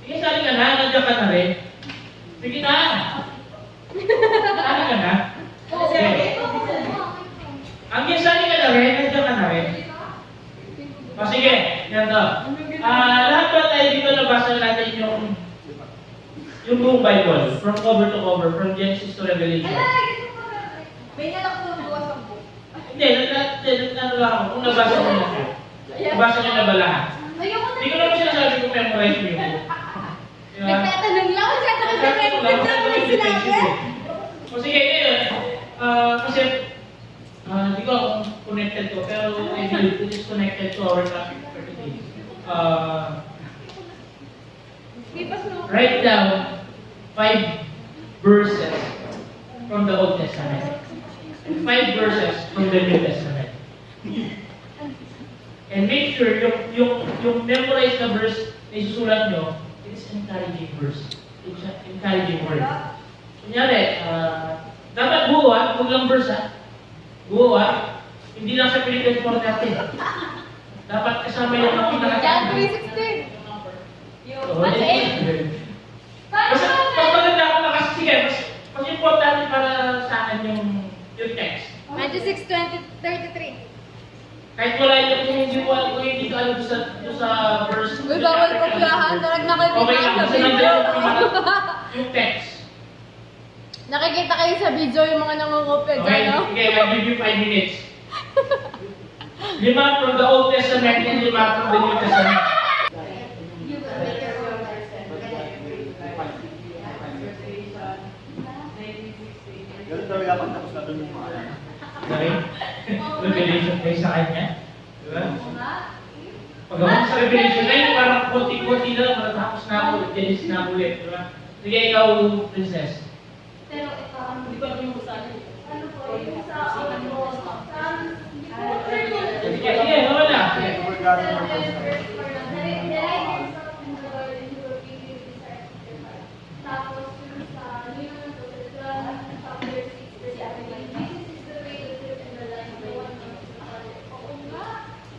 Sige, sali ka na. Nandiyan ka na rin. Sige na. Sali ka na. Okay. Ang sali ka na rin, nandiyan ka na rin. O sige, ganito. Lahat ba tayo dito nabasa natin yung buong Bible, from cover to cover, from Genesis to Revelation. May nalak po ng buwas ang book. Hindi, ano lang ako, kung nabasa mo na siya. Nabasa niyo na ba lahat? Hindi ko naman sinasabi kung memorize mo yung book. Diba? Nagtatanong lang ako siya, nakasabay sinabi. O sige, ngayon, kasi, hindi ko kung connected ko, pero I believe it is connected to our topic for today. Write down 5 verses from the Old Testament and 5 verses from the New Testament. And make sure yung memorize na verse na isusulat nyo, it's encouraging verse. It's an encouraging word. Kunyari, dapat buo huwag lang verse buo hindi lang sa Philippians 4:13. Dapat kasama yung mga John 3:16. Mas 8. Mas maganda ako na kasi sige, mas importante para sa akin yung text. Matthew 6:33. Kahit wala yung kung hindi ka alam sa verse. Uy, bawal kopyahan. Tarag nakikita Okay lang, sa kasi video. yung text. Nakikita kayo sa video yung mga nangungopya Okay, dyan, no? okay, I'll give you 5 minutes. 5 from the Old Testament and 5 from the New Testament. Ganun daw yaman, tapos na doon yung mga alam. Okay? Revelation kayo sa kanya. Diba? Pag ako sa Revelation na yun, parang konti-konti lang, matatapos na ako, Genesis na ulit. Diba? Sige, ikaw, princess. Pero ito, Hindi ko alam yung usahan. ano po, yung sa Sige, sige, wala. We're gathering our first Tapos yung sa New John chapter 6 verse 17, this is the way, the truth, and the life, the one who comes to the Father. Oo nga.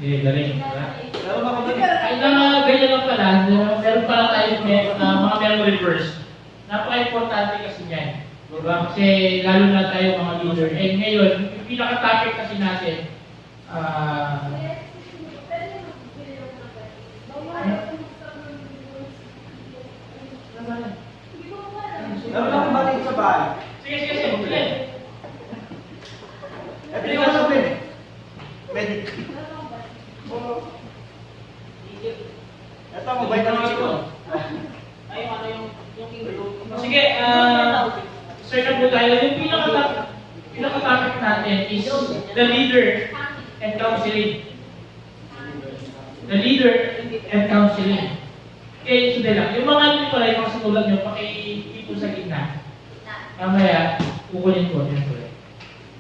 Sige, galing. Diba? Meron ako doon. Ay, ganyan lang pala. Meron pala tayo mga memory verse. Napaka-importante kasi niyan. Diba? Kasi lalo na tayo mga leader. Eh ngayon, yung pinaka-topic kasi natin, Meron akong baling sa bahay. sige, sige, sige. Sige. Eh, pili ko sa medic. Medic. Ito, mabait na lang ito. Ay, ano yung Hebrew. Sige, start na po tayo. Yung pinaka-topic natin is the leader and counseling. The leader and counseling. Okay, sunday lang. Yung mga hindi pala, yung mga sinulat nyo, pakiipo sa gitna. Mamaya, kukunin ko. Yan po eh.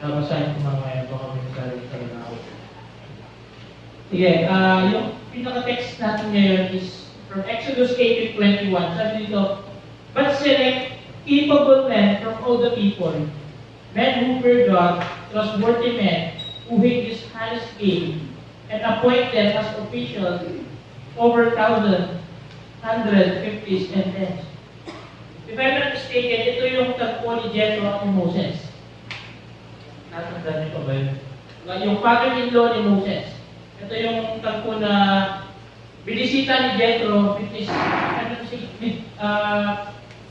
Nabasahin ko mamaya, baka may sarili talaga ako. Sige, yung pinaka-text natin ngayon is from Exodus 18:21. Sabi dito, but select capable men from all the people, men who fear God, trustworthy men, who hate dishonest gain, and appoint them as officials over 150s and tens. If I'm not mistaken, ito yung tagpo ni Jethro at ni Moses. Natandaan niyo pa ba yun? Yung father-in-law ni Moses. Ito yung tagpo na binisita ni Jethro,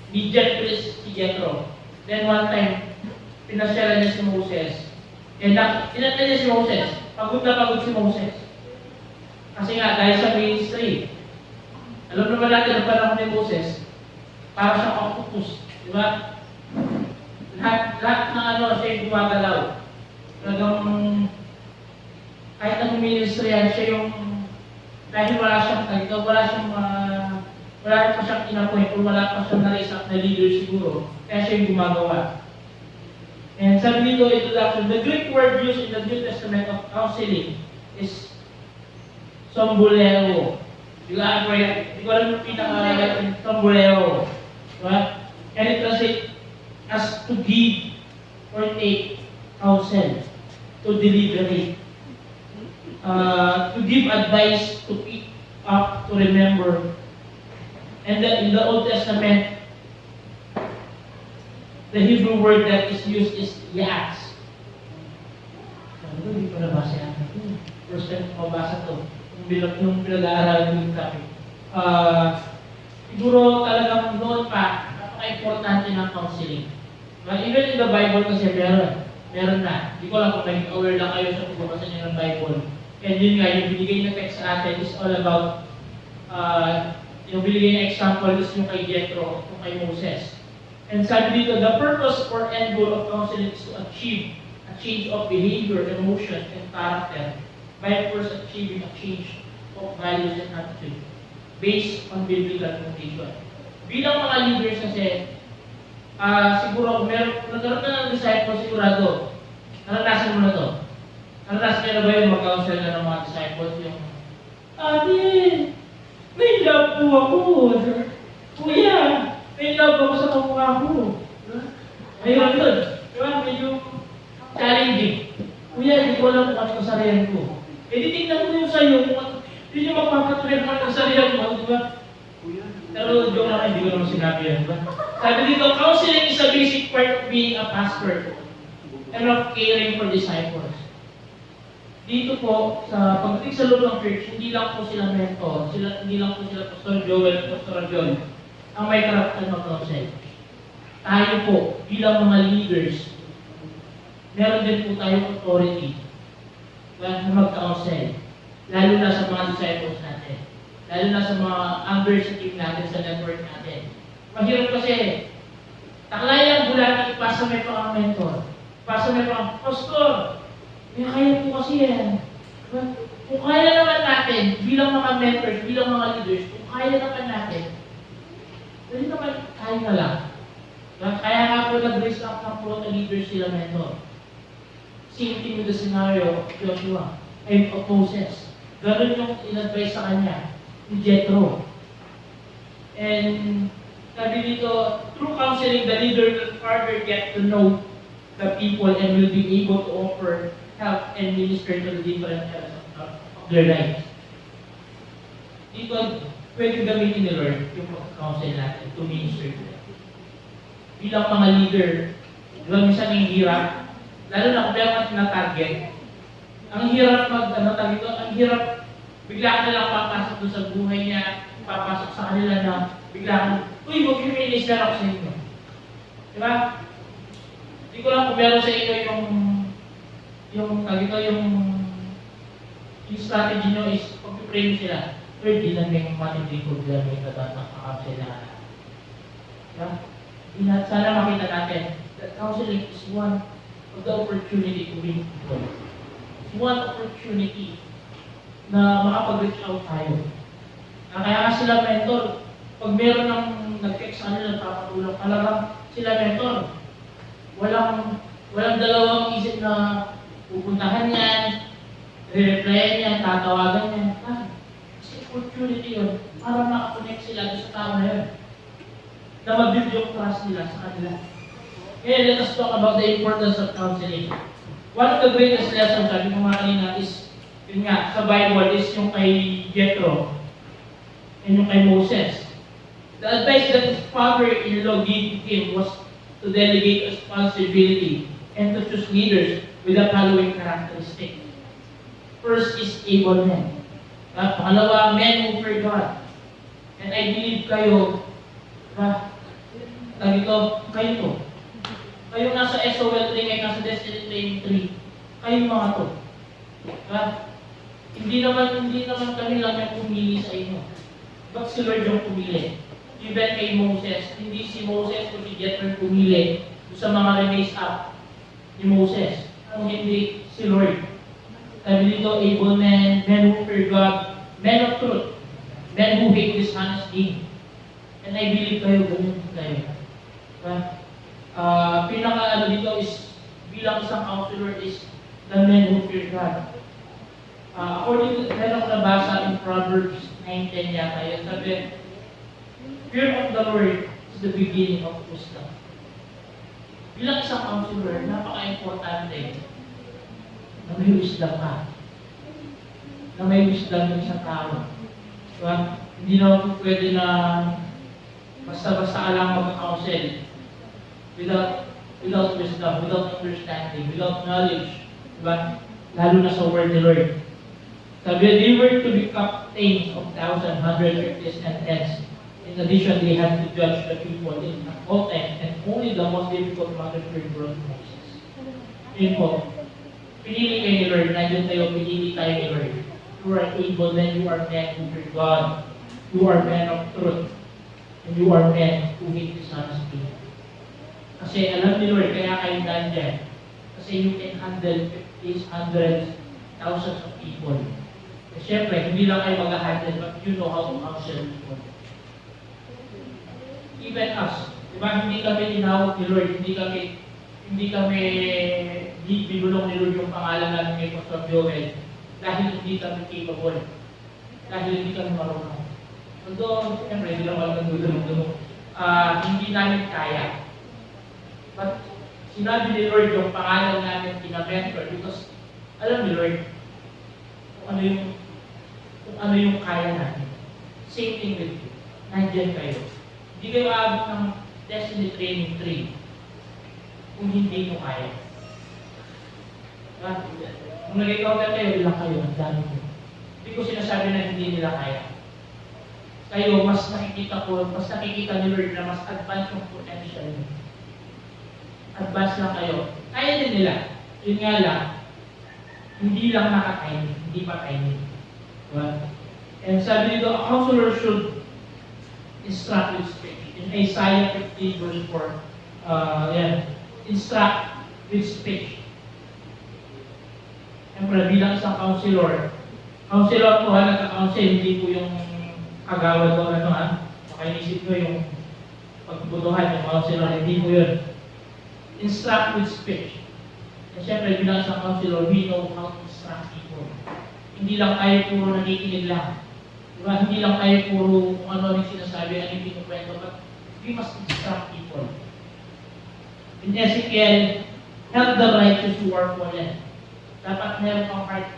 Midian priest si Jethro. Then one time, pinasyalan niya si Moses. Tinatnan niya si Moses. Pagod na pagod si Moses. Kasi nga, dahil sa ministry, alam naman natin ang panahon ni Moses, para siyang octopus. Di ba? Lahat ng siya yung gumagalaw. Talagang, kahit ang ministry yan, siya yung, dahil wala siyang pa siyang inapoint, o wala pa siyang na-raise up na leader siguro, kaya siya yung gumagawa. And sabi dito, introduction, the Greek word used in the New Testament of counseling is sombolero. Di ko alam yung pinaka sombolero. Diba? And it translates as to give or take counsel, to deliberate, to give advice, to pick up, to remember, And in the Old Testament, the Hebrew word that is used is yas. Sabi ko, hindi ko nabasa yan. First time ko mabasa to. Yung pinag-aaralan yung topic. Siguro talagang noon pa, napaka-importante ng counseling. But even in the Bible kasi meron na. Hindi ko lang kung naging aware lang kayo sa pagbabasa niyo ng Bible. And yun nga, yung binigay na text sa atin is all about, yung binigay na example is yung kay Jethro, yung kay Moses. And sabi dito, the purpose or end goal of counseling is to achieve a change of behavior, emotion, and character by first achieving a change of values and attitude based on biblical foundation. Bilang mga leaders kasi, siguro kung nagkaroon ka ng disciple, sigurado, naranasan mo na to. Naranasan niyo na ba yung mag-counsel na ng mga disciples? Yung, Ate, may love po ako. Kuya, may love ako sa kamukha ko. Mayroon yun. Diba? Medyo challenging. Kuya, hindi ko alam kung ano sa sarili ko. Eh, titignan ko yung sa'yo kung hindi nyo magpapatuloy mo ng sarili mo, di ba? Pero joke lang, hindi ko naman sinabi yan, di ba? Sabi dito, counseling is a basic part of being a pastor and of caring for disciples. Dito po, pagdating sa loob ng church, hindi lang po sila mentor, hindi lang po sila Pastor Joel, Pastor John, ang may karapatan mag-counsel. Tayo po, bilang mga leaders, meron din po tayong authority na mag-counsel, lalo na sa mga disciples natin, lalo na sa mga under sa team natin, sa network natin. Mahirap kasi, taklayan bulati, ipasa may pang mentor, ipasa may pang pastor, kaya po kasi yan. Kung kaya naman natin, bilang mga mentors, bilang mga leaders, kung kaya naman natin, pwede naman kaya na lang. Kaya nga po nag-raise up ng pro leaders sila mentor. Same thing with the scenario of Joshua, of Moses. Ganun yung in-advise sa kanya, ni Jethro. And sabi dito, through counseling, the leader will further get to know the people and will be able to offer help and minister to the different areas of their lives. Dito, pwede gamitin ni Lord yung counsel natin to minister to them. Bilang mga leader, di ba minsan yung hirap, lalo na kung meron na target, ang hirap ang hirap, bigla ka na lang papasok doon sa buhay niya, papasok sa kanila na bigla ka, uy, mag-minister ako sa inyo. Di ba? Hindi ko lang kung meron sa inyo yung strategy nyo is pag-pray sila. Lord, di lang may matindi ko, di lang may kakapsel na. Diba? Sana makita natin that counseling is one of the opportunity to win people. It's one opportunity na makapag-reach out tayo. Kaya nga sila mentor, pag meron ng nag-text sa kanila, nagpapatulong, talagang sila mentor. Walang dalawang isip na pupuntahan yan, re-replyan yan, tatawagan yan. Kasi opportunity yun para makakonect sila doon sa tao na yun. Na mag-build yung trust nila sa kanila. Okay, let us talk about the importance of counseling. One of the greatest lessons, sabi ko nga kanina, is, yun nga, sa Bible, is yung kay Jethro and yung kay Moses. The advice that his father-in-law gave him was to delegate responsibility and to choose leaders with the following characteristics. First is able men. Pangalawa, men who fear God. And I believe kayo, kayo to. Kayo nasa SOL 3, kayo nasa Destiny Training 3. Kayong mga to. Hindi naman kami lang yung pumili sa inyo. But si Lord yung pumili. Even kay Moses, hindi si Moses o si Jethro yung pumili sa mga remains up ni Moses. Ang hindi si Lord. Sabi dito, able men, men who fear God, men of truth, men who hate dishonest gain. And I believe kayo, ganun kayo. Pinaka dito is, bilang isang counselor is the men who fear God. According to, meron ko nabasa in Proverbs 9:10 yata yun, sabi, fear of the Lord is the beginning of wisdom. Bilang isang counselor, napaka-importante na may wisdom ka. Na may wisdom ng isang tao. Diba? Hindi naman po pwede na basta-basta ka lang mag-counsel without wisdom, without understanding, without knowledge, diba? Lalo na sa word ni Lord. Sabi, they were to be captains of 1,000, 150s, and tens. In addition, they had to judge the people in all times, and only the most difficult matters were brought to Moses. Yun po, pinili kayo ni Lord, nandiyan tayo, pinili tayo ni Lord. You are able, then you are men who fear God. You are men of truth. And you are men who hate dishonesty. Kasi alam ni Lord, kaya kayo nandiyan. Kasi you can handle 50s, hundreds, thousands of people. Eh, syempre, hindi lang kayo mag-handle, but you know how to counsel people. Even us, di ba, hindi kami tinawag ni Lord, hindi kami binulong ni Lord yung pangalan namin kay Pastor Joel dahil hindi kami capable, dahil hindi kami marunong. Although, syempre, hindi lang kami nagdudulong-dulong. Hindi namin kaya. But, sinabi ni Lord yung pangalan namin kina-mentor because alam ni Lord kung ano yung kaya natin. Same thing with you. Nandiyan kayo. Hindi kayo aabot ng Destiny Training 3 kung hindi nyo kaya. Kung nag-encounter kayo, ilang kayo, ang dami nyo. Hindi ko sinasabi na hindi nila kaya. Kayo, mas nakikita ni Lord na mas advanced yung potential nyo. Advanced lang kayo. Kaya din nila. Yun nga lang, hindi lang nakakainin, hindi pa kainin. Diba? And sabi dito, a counselor should instruct with speech. In Isaiah 50 verse 4, instruct with speech. Siyempre, bilang isang counselor po nagka-counsel, hindi po yung kagawad o makainisip ko yung pagbutuhan, yung counselor, hindi po yun. Instruct with speech. And siyempre, bilang isang counselor, we know how to instruct people. Hindi lang tayo puro nakikinig lang. Diba? Hindi lang tayo puro kung ano yung sinasabi, ano yung pinukwento, but we must instruct people. In Ezekiel, help the righteous who are fallen. Dapat meron kang heart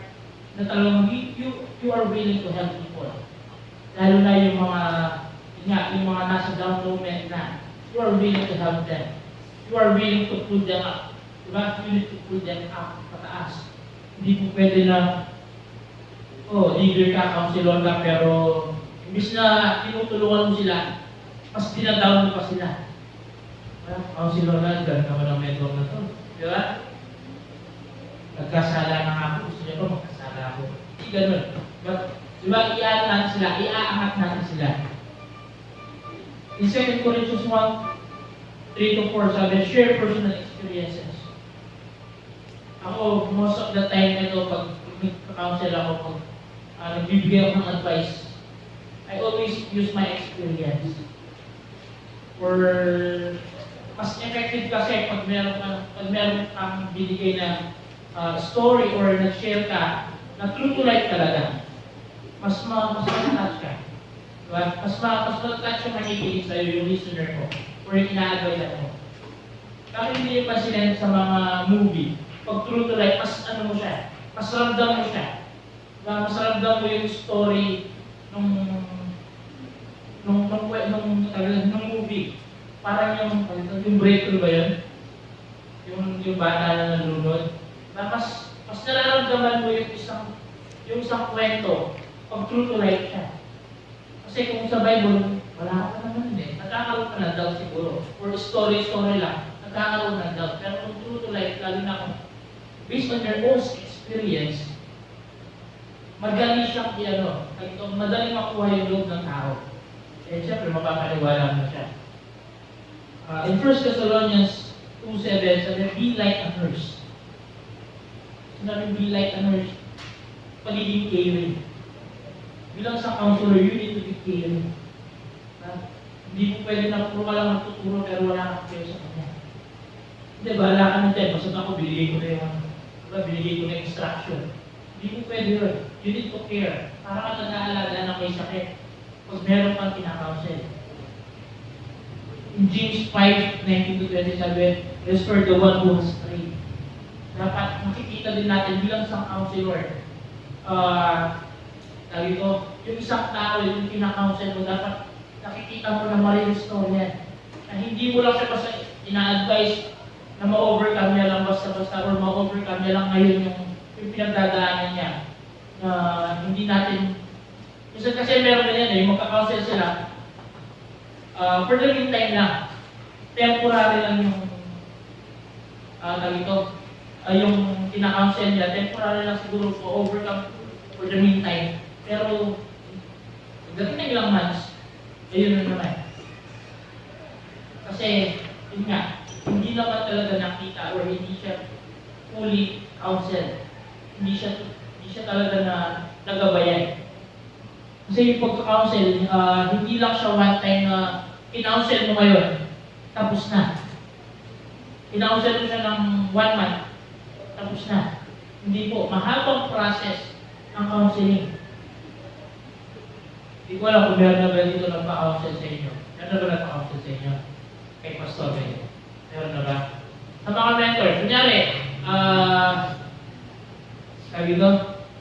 na talagang you are willing to help people. Lalo na yung mga nasa down moment na, you are willing to help them. You are willing to pull them up. Diba? You need to pull them up, pataas. Hindi po pwede na, leader ka, counselor ka, pero imbis na tinutulungan mo sila, mas dinadown mo pa sila. Counselor na, gano'n naman ang mentor na to. Diba? Nagkasala na nga ako, gusto niya pa magkasala ako. Hindi gano'n. But, diba, iaangat natin sila. In 2 Corinthians 1:3-4, sabi, share personal experiences. Ako, most of the time ito, pag nag-counsel ako, pag nagbibigay ako ng advice, I always use my experience. Or, mas effective kasi pag meron kang binigay na story or nag-share ka, na true to life talaga. Mas ma-touch ka. Diba? Mas ma-touch yung makikinig sa'yo, yung listener ko, or yung ina-advise ako. Bakit hindi yung pansinin sa mga movie? Pag true to life, mas mo siya, mas ramdam mo siya. Diba? Mas ramdam mo yung story nung movie. Parang yung breakthrough ba yun? Yung bata na nalunod. Diba? Mas nararamdaman mo yung isang kwento pag true to life siya. Kasi kung sa Bible, wala ka naman din. Nagkakaroon ka ng doubt siguro. Or story lang. Nagkakaroon ng doubt. Pero kung true to life, lalo na kung based on your own experience, madali siyang madali makuha yung loob ng tao. Eh, siyempre, mapapaniwala mo siya. In 1 Thessalonians 2:7, sabi, be like a nurse. Sinabi, be like a nurse. Pagiging caring. Bilang sa counselor, you need to be caring. Hindi mo pwede na puro ka lang magtuturo pero wala kang care sa kanya. Hindi, bahala ka na dyan. Basta ako, binigay ko na yung instruction. Hindi mo pwede yun. You need to care. Para ka nag-aalala na may sakit. Pag meron kang kinakounsel. In James 5:19-20, sabi, restore the one who has strayed. Dapat makikita din natin bilang isang counselor. Yung isang tao, yung kinakounsel mo, dapat nakikita mo na ma-restore yan. Na hindi mo lang siya basta ina-advise na ma-overcome niya lang basta-basta or ma-overcome niya lang ngayon yung pinagdadaanan niya. Na hindi natin, kasi meron na yan yung magka-counsel sila, for the meantime lang, temporary lang yung yung kina-counsel niya, temporary lang siguro po overcome for the meantime. Pero, pagdating na ilang months, ayun na naman. Kasi, yun nga, hindi naman talaga nakita or hindi siya fully counsel. Hindi siya talaga na nagabayan. Kasi yung pagka-counsel, hindi lang siya one time na in-counsel mo ngayon, tapos na. In-counsel mo siya ng 1 month, tapos na. Hindi po, mahabang process ang counseling. Hindi ko alam kung meron na ba dito nagpa-counsel sa inyo. Meron na ba nagpa-counsel sa inyo? Kay Pastor kayo. Meron na ba? Sa mga mentor, kunyari, sabi ko,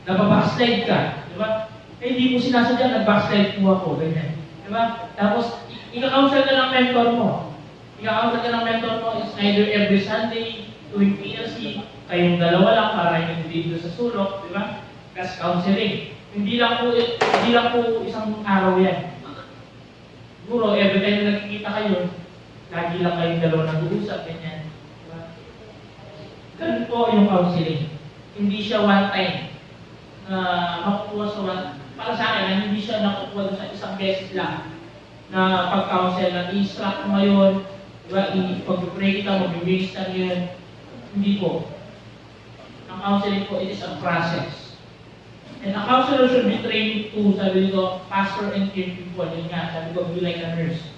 napabackslide ka, di ba? Eh, hindi mo sinasadya, nag-backslide po ako, ganyan. Di ba? Tapos, ika-counsel ka ng mentor mo. Ika-counsel ka ng mentor mo is either every Sunday, tuwing PLC, kayong dalawa lang para yung video sa sulok, di ba? Kasi counseling. Hindi lang po isang araw yan. Siguro, every time na nakikita kayo, lagi lang kayong dalawa nag-uusap, ganyan. Di ba? Ganun po yung counseling. Hindi siya one time na makukuha sa para sa akin, hindi siya nakukuha sa isang beses lang na pag-counsel na i-instruct mo ngayon, diba, pag-pray kita, mag-minister yun. Hindi po. Ang counseling po, it is a process. And a counselor should be trained to, sabi dito, pastor and care people. Yun nga, sabi ko, be like a nurse.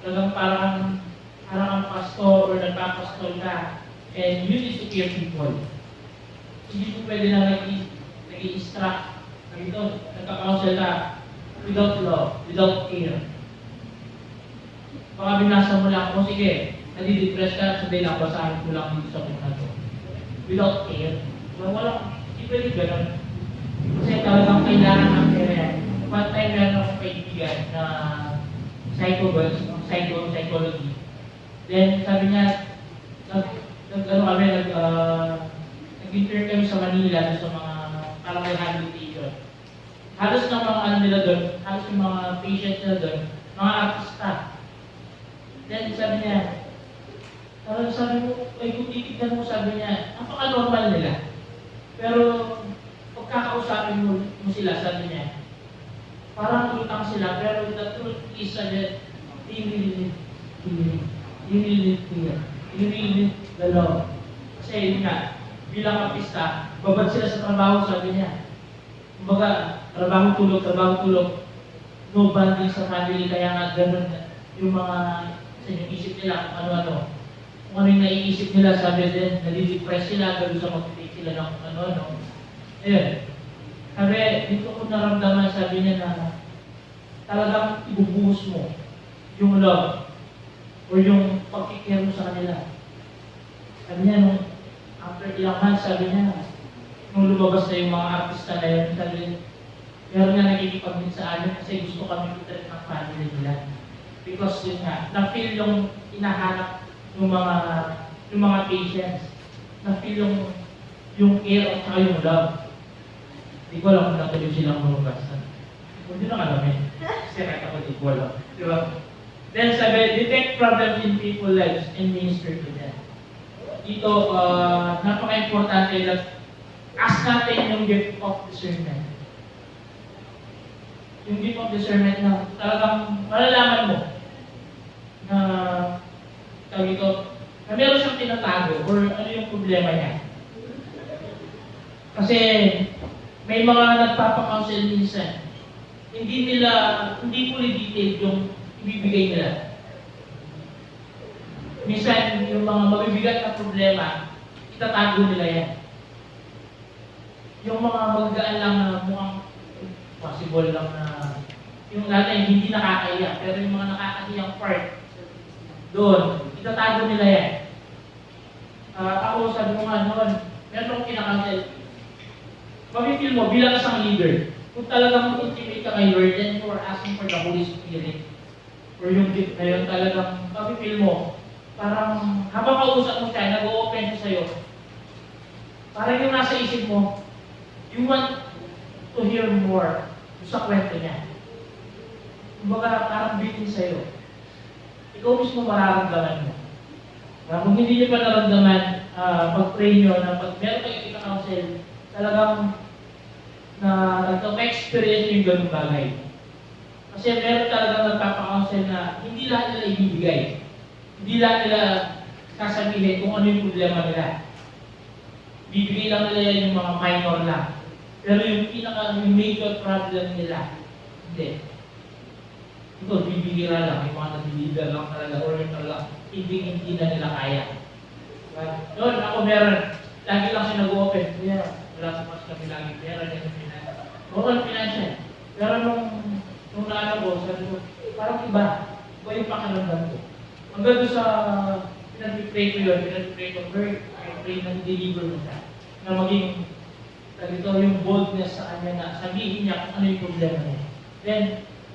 Talagang parang ang pastor or nagpapastor ka, and you need to care people. Hindi po pwede na nag-i-instruct, dito, nagka-counsel ka, without love, without care. Baka binasa mo lang, sige, nadidepress ka, sabihin lang, basahin ko lang dito sa book na to. Without care. Hindi pwede ganun. Kasi talagang kailangan ng care. One time meron akong kaibigan na psychology. Then sabi niya, nag-intern kami sa Manila sa mga parang rehabilitation. Halos ng mga nila doon, halos yung mga patients nila doon, mga artista. Then sabi niya, sabi mo, kung titignan mo, sabi niya, napaka-normal nila. Pero, pagkakausapin mo sila, sabi niya, parang utang sila, pero the truth is that they really need the love. Kasi yun nga, bilang artista, babad sila sa trabaho, sabi niya. Kumbaga, trabaho-tulog, no bonding sa family, kaya nga ganun yung mga sa isip nila, kung ano-ano. Kung ano yung naiisip nila, sabi din, nalidepress sila, gano'n sa mag-take sila ng ano-ano. Ayun. Sabi, dito ko naramdaman, sabi niya na talagang ibubuhos mo yung love or yung pagkikare mo sa kanila. Sabi niya, nung after ilang months, sabi niya, nung lumabas na yung mga artista na yun, sabi niya, meron nga nakikipag-meet sa amin kasi gusto kami i-treat ng family nila. Because yun nga, na-feel yung inahanap ng mga patients. Na-feel yung care at saka yung love. Hindi ko alam kung natuloy silang lumabas. Hindi na alamin. Kasi kahit ako di ko alam. Diba? Then sabi, detect problems in people's lives and minister to them. Dito, napaka-importante na ask natin yung gift of discernment. Yung gift of discernment na talagang malalaman mo na tawag ito, na meron siyang tinatago or ano yung problema niya. Kasi may mga nagpapakounsel minsan, hindi fully detailed yung ibibigay nila. Minsan, yung mga mabibigat na problema, itatago nila yan. Yung mga magagaan lang na mukhang possible lang na yung natin hindi nakakaiyak, pero yung mga nakakaiyang part, doon, itatago nila yan. Ako, sabi mo nga noon, meron akong kinakansel. Mabifeel mo bilang isang leader. Kung talagang intimate ka kay Lord, then you are asking for the Holy Spirit. Or yung gift na yun, talagang mapipil mo. Parang habang kausap mo siya, nag-o-open siya sa'yo. Parang yung nasa isip mo, you want to hear more sa kwento niya. Kumbaga, parang bitin sa'yo. Ikaw mismo mararamdaman mo. Kung hindi niyo pa naramdaman, pag-pray nyo na pag meron kayo ika-counsel, talagang na-experience yung ganung bagay. Kasi meron talagang nagpapa-counsel na hindi lahat nila ibibigay. Hindi lahat nila sasabihin kung ano yung problema nila. Bibigay lang nila yung mga minor lang. Pero yung yung major problem nila, hindi. Ito, bibigyan lang. Yung mga nag-deliver lang talaga or yung talaga hindi na nila kaya. Noon, ako meron. Lagi lang siya nag-open. Kaya, wala sa mas kami lagi. Meron yan yung financial. Moral financial. Pero nung naano ko, sabi ko, parang iba. Iba yung pakiramdam ko. Hanggang doon sa pinag-pray ko yun, pinag-pray ko, pray na deliver mo siya. Na maging, ito yung boldness sa kanya na sabihin niya kung ano yung problema niya. Then,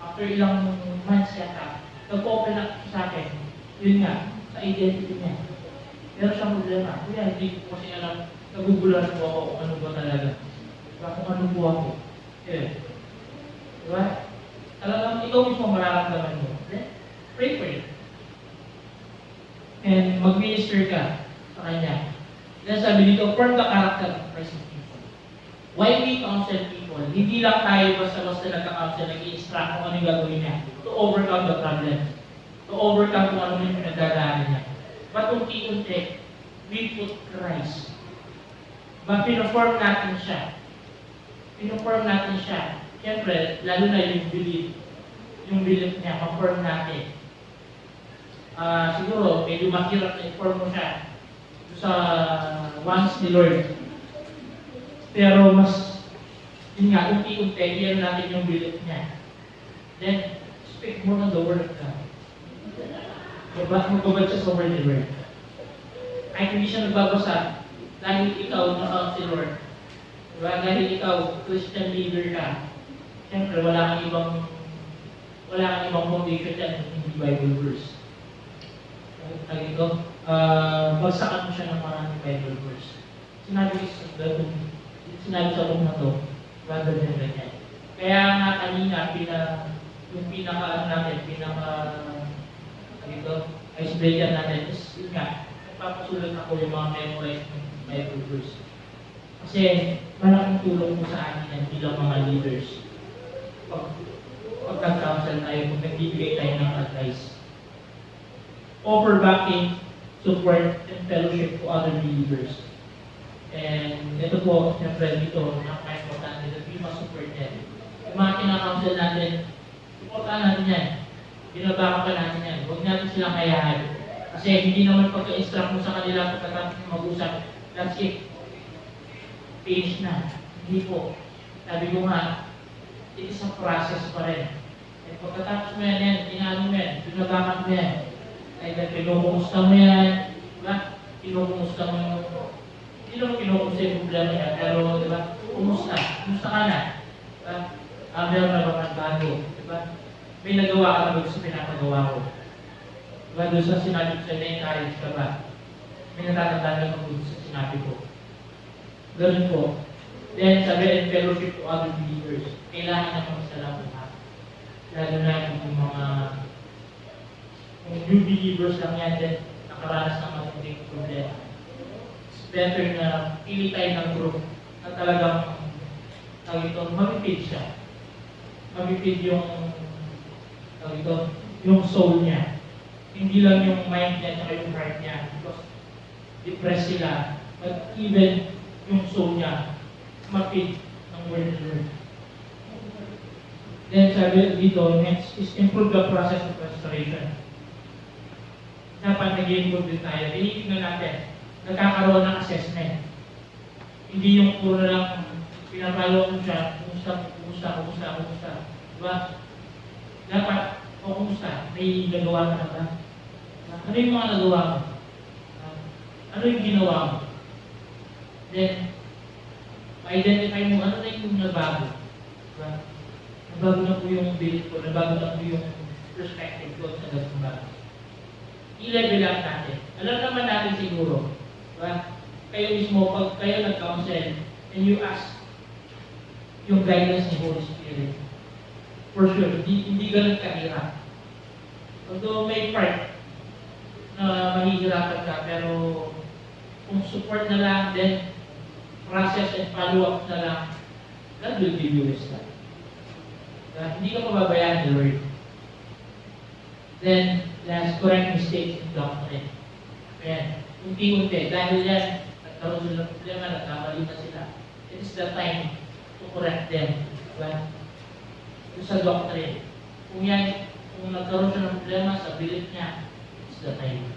after ilang months yata, nag-open up sa akin. Yun nga, sa identity niya. Meron siyang problema. Kuya, hindi ko kasi alam, nagugulan po ako kung ano ba talaga. Diba? Kung ano po ako. Yeah. Diba? Talagang ikaw mismo mararamdaman mo. Then, pray for it. And mag-minister ka sa kanya. Then sabi dito, form the character of Christ in people. Why we counsel people? Hindi lang tayo basta-basta nagka-counsel, nag-i-instruct kung ano yung gagawin niya to overcome the problem. To overcome kung ano yung pinagdadaanan niya. But unti-unti, we put Christ. But pinoform natin siya. Pinoform natin siya. Siyempre, lalo na yung belief. Yung belief niya, ma-form natin. Siguro, medyo mahirap na inform mo siya sa wants ni Lord. Pero mas, yun nga, unti-unti, yan natin yung belief niya. Then, speak more on the Word of God. Magbabad siya sa Word ni Lord. Kahit hindi siya nagbabasa, dahil ikaw na-counselor, diba? Dahil ikaw, Christian leader ka, siyempre, wala kang ibang foundation dyan, hindi Bible verse. Bagsakan mo siya ng maraming Bible verse. Sinabi sa room na to, rather than ganyan. Kaya nga kanina, yung icebreaker natin is, yun nga, nagpapasulat ako yung mga memorize ng Bible verse. Kasi malaking tulong mo sa akin yan bilang mga leaders. Pag nag-counsel tayo, pag nagbibigay tayo ng advice. Offer backing, support, and fellowship to other believers. And ito po, siyempre dito, napaka-importante that we must support them. Yung mga kinakounsel natin, supportan natin yan. Binabaka pa natin yan. Huwag natin silang kayahan. Kasi hindi naman pagka-instruct mo sa kanila pagkatapos ng mag-usap, that's it. Finish na. Hindi po. Sabi ko nga, it is a process pa rin. At pagkatapos mo yan, inano mo yan, binabakan mo yan. Ay, pinukumusta mo yan, diba? Pinukumusta mo yung, hindi naman pinukumusta yung problema yan, pero, diba? Kumusta? Kumusta ka na? Diba? Meron na ba kang bago? Diba? May nagawa ka na ba sa pinapagawa ko? Diba? Doon sa sinabi ko sa na-encourage ka ba? May natatandaan ka doon sa sinabi ko. Ganun po. Then, sabi and fellowship to other believers. Kailangan na mag-salamat ha. Lalo na yung mga new believers lang yan din nakaranas ng matinding problema. It's better na pili tayo ng group na talagang mamipid siya. Mamipid yung soul niya. Hindi lang yung mind niya at yung heart niya. Because depressed sila. But even yung soul niya, mapid ng word to word. Then sabi dito, next is improve the process of restoration. Dapat nag-improve din tayo. Tinitignan natin, nagkakaroon ng assessment. Hindi yung puro lang pinapalo ko siya, kumusta. Diba? Dapat, kumusta? May nagawa ka na ba? Ano yung mga nagawa mo? Ano yung ginawa mo? Then, ma-identify mo ano na yung nabago. Diba? Nabago na po yung belief ko, nabago na po yung perspective ko sa ganitong bagay. I-level up natin. Alam naman natin siguro, diba? Kayo mismo, pag kayo nag-counsel, and you ask yung guidance ni Holy Spirit, for sure, hindi ganun kahirap. Although may part na mahihirapan ka, pero kung support na lang, then process and follow-up na lang, God will give you wisdom. Hindi ka pababayaan ni Lord. Then, last, correct mistakes in doctrine. Ayan, unti-unti. Dahil yan, nagkaroon sila ng problema, nagkamali na sila. It is the time to correct them. Diba? Yung sa doctrine. Kung yan, kung nagkaroon siya ng problema sa belief niya, it's the time.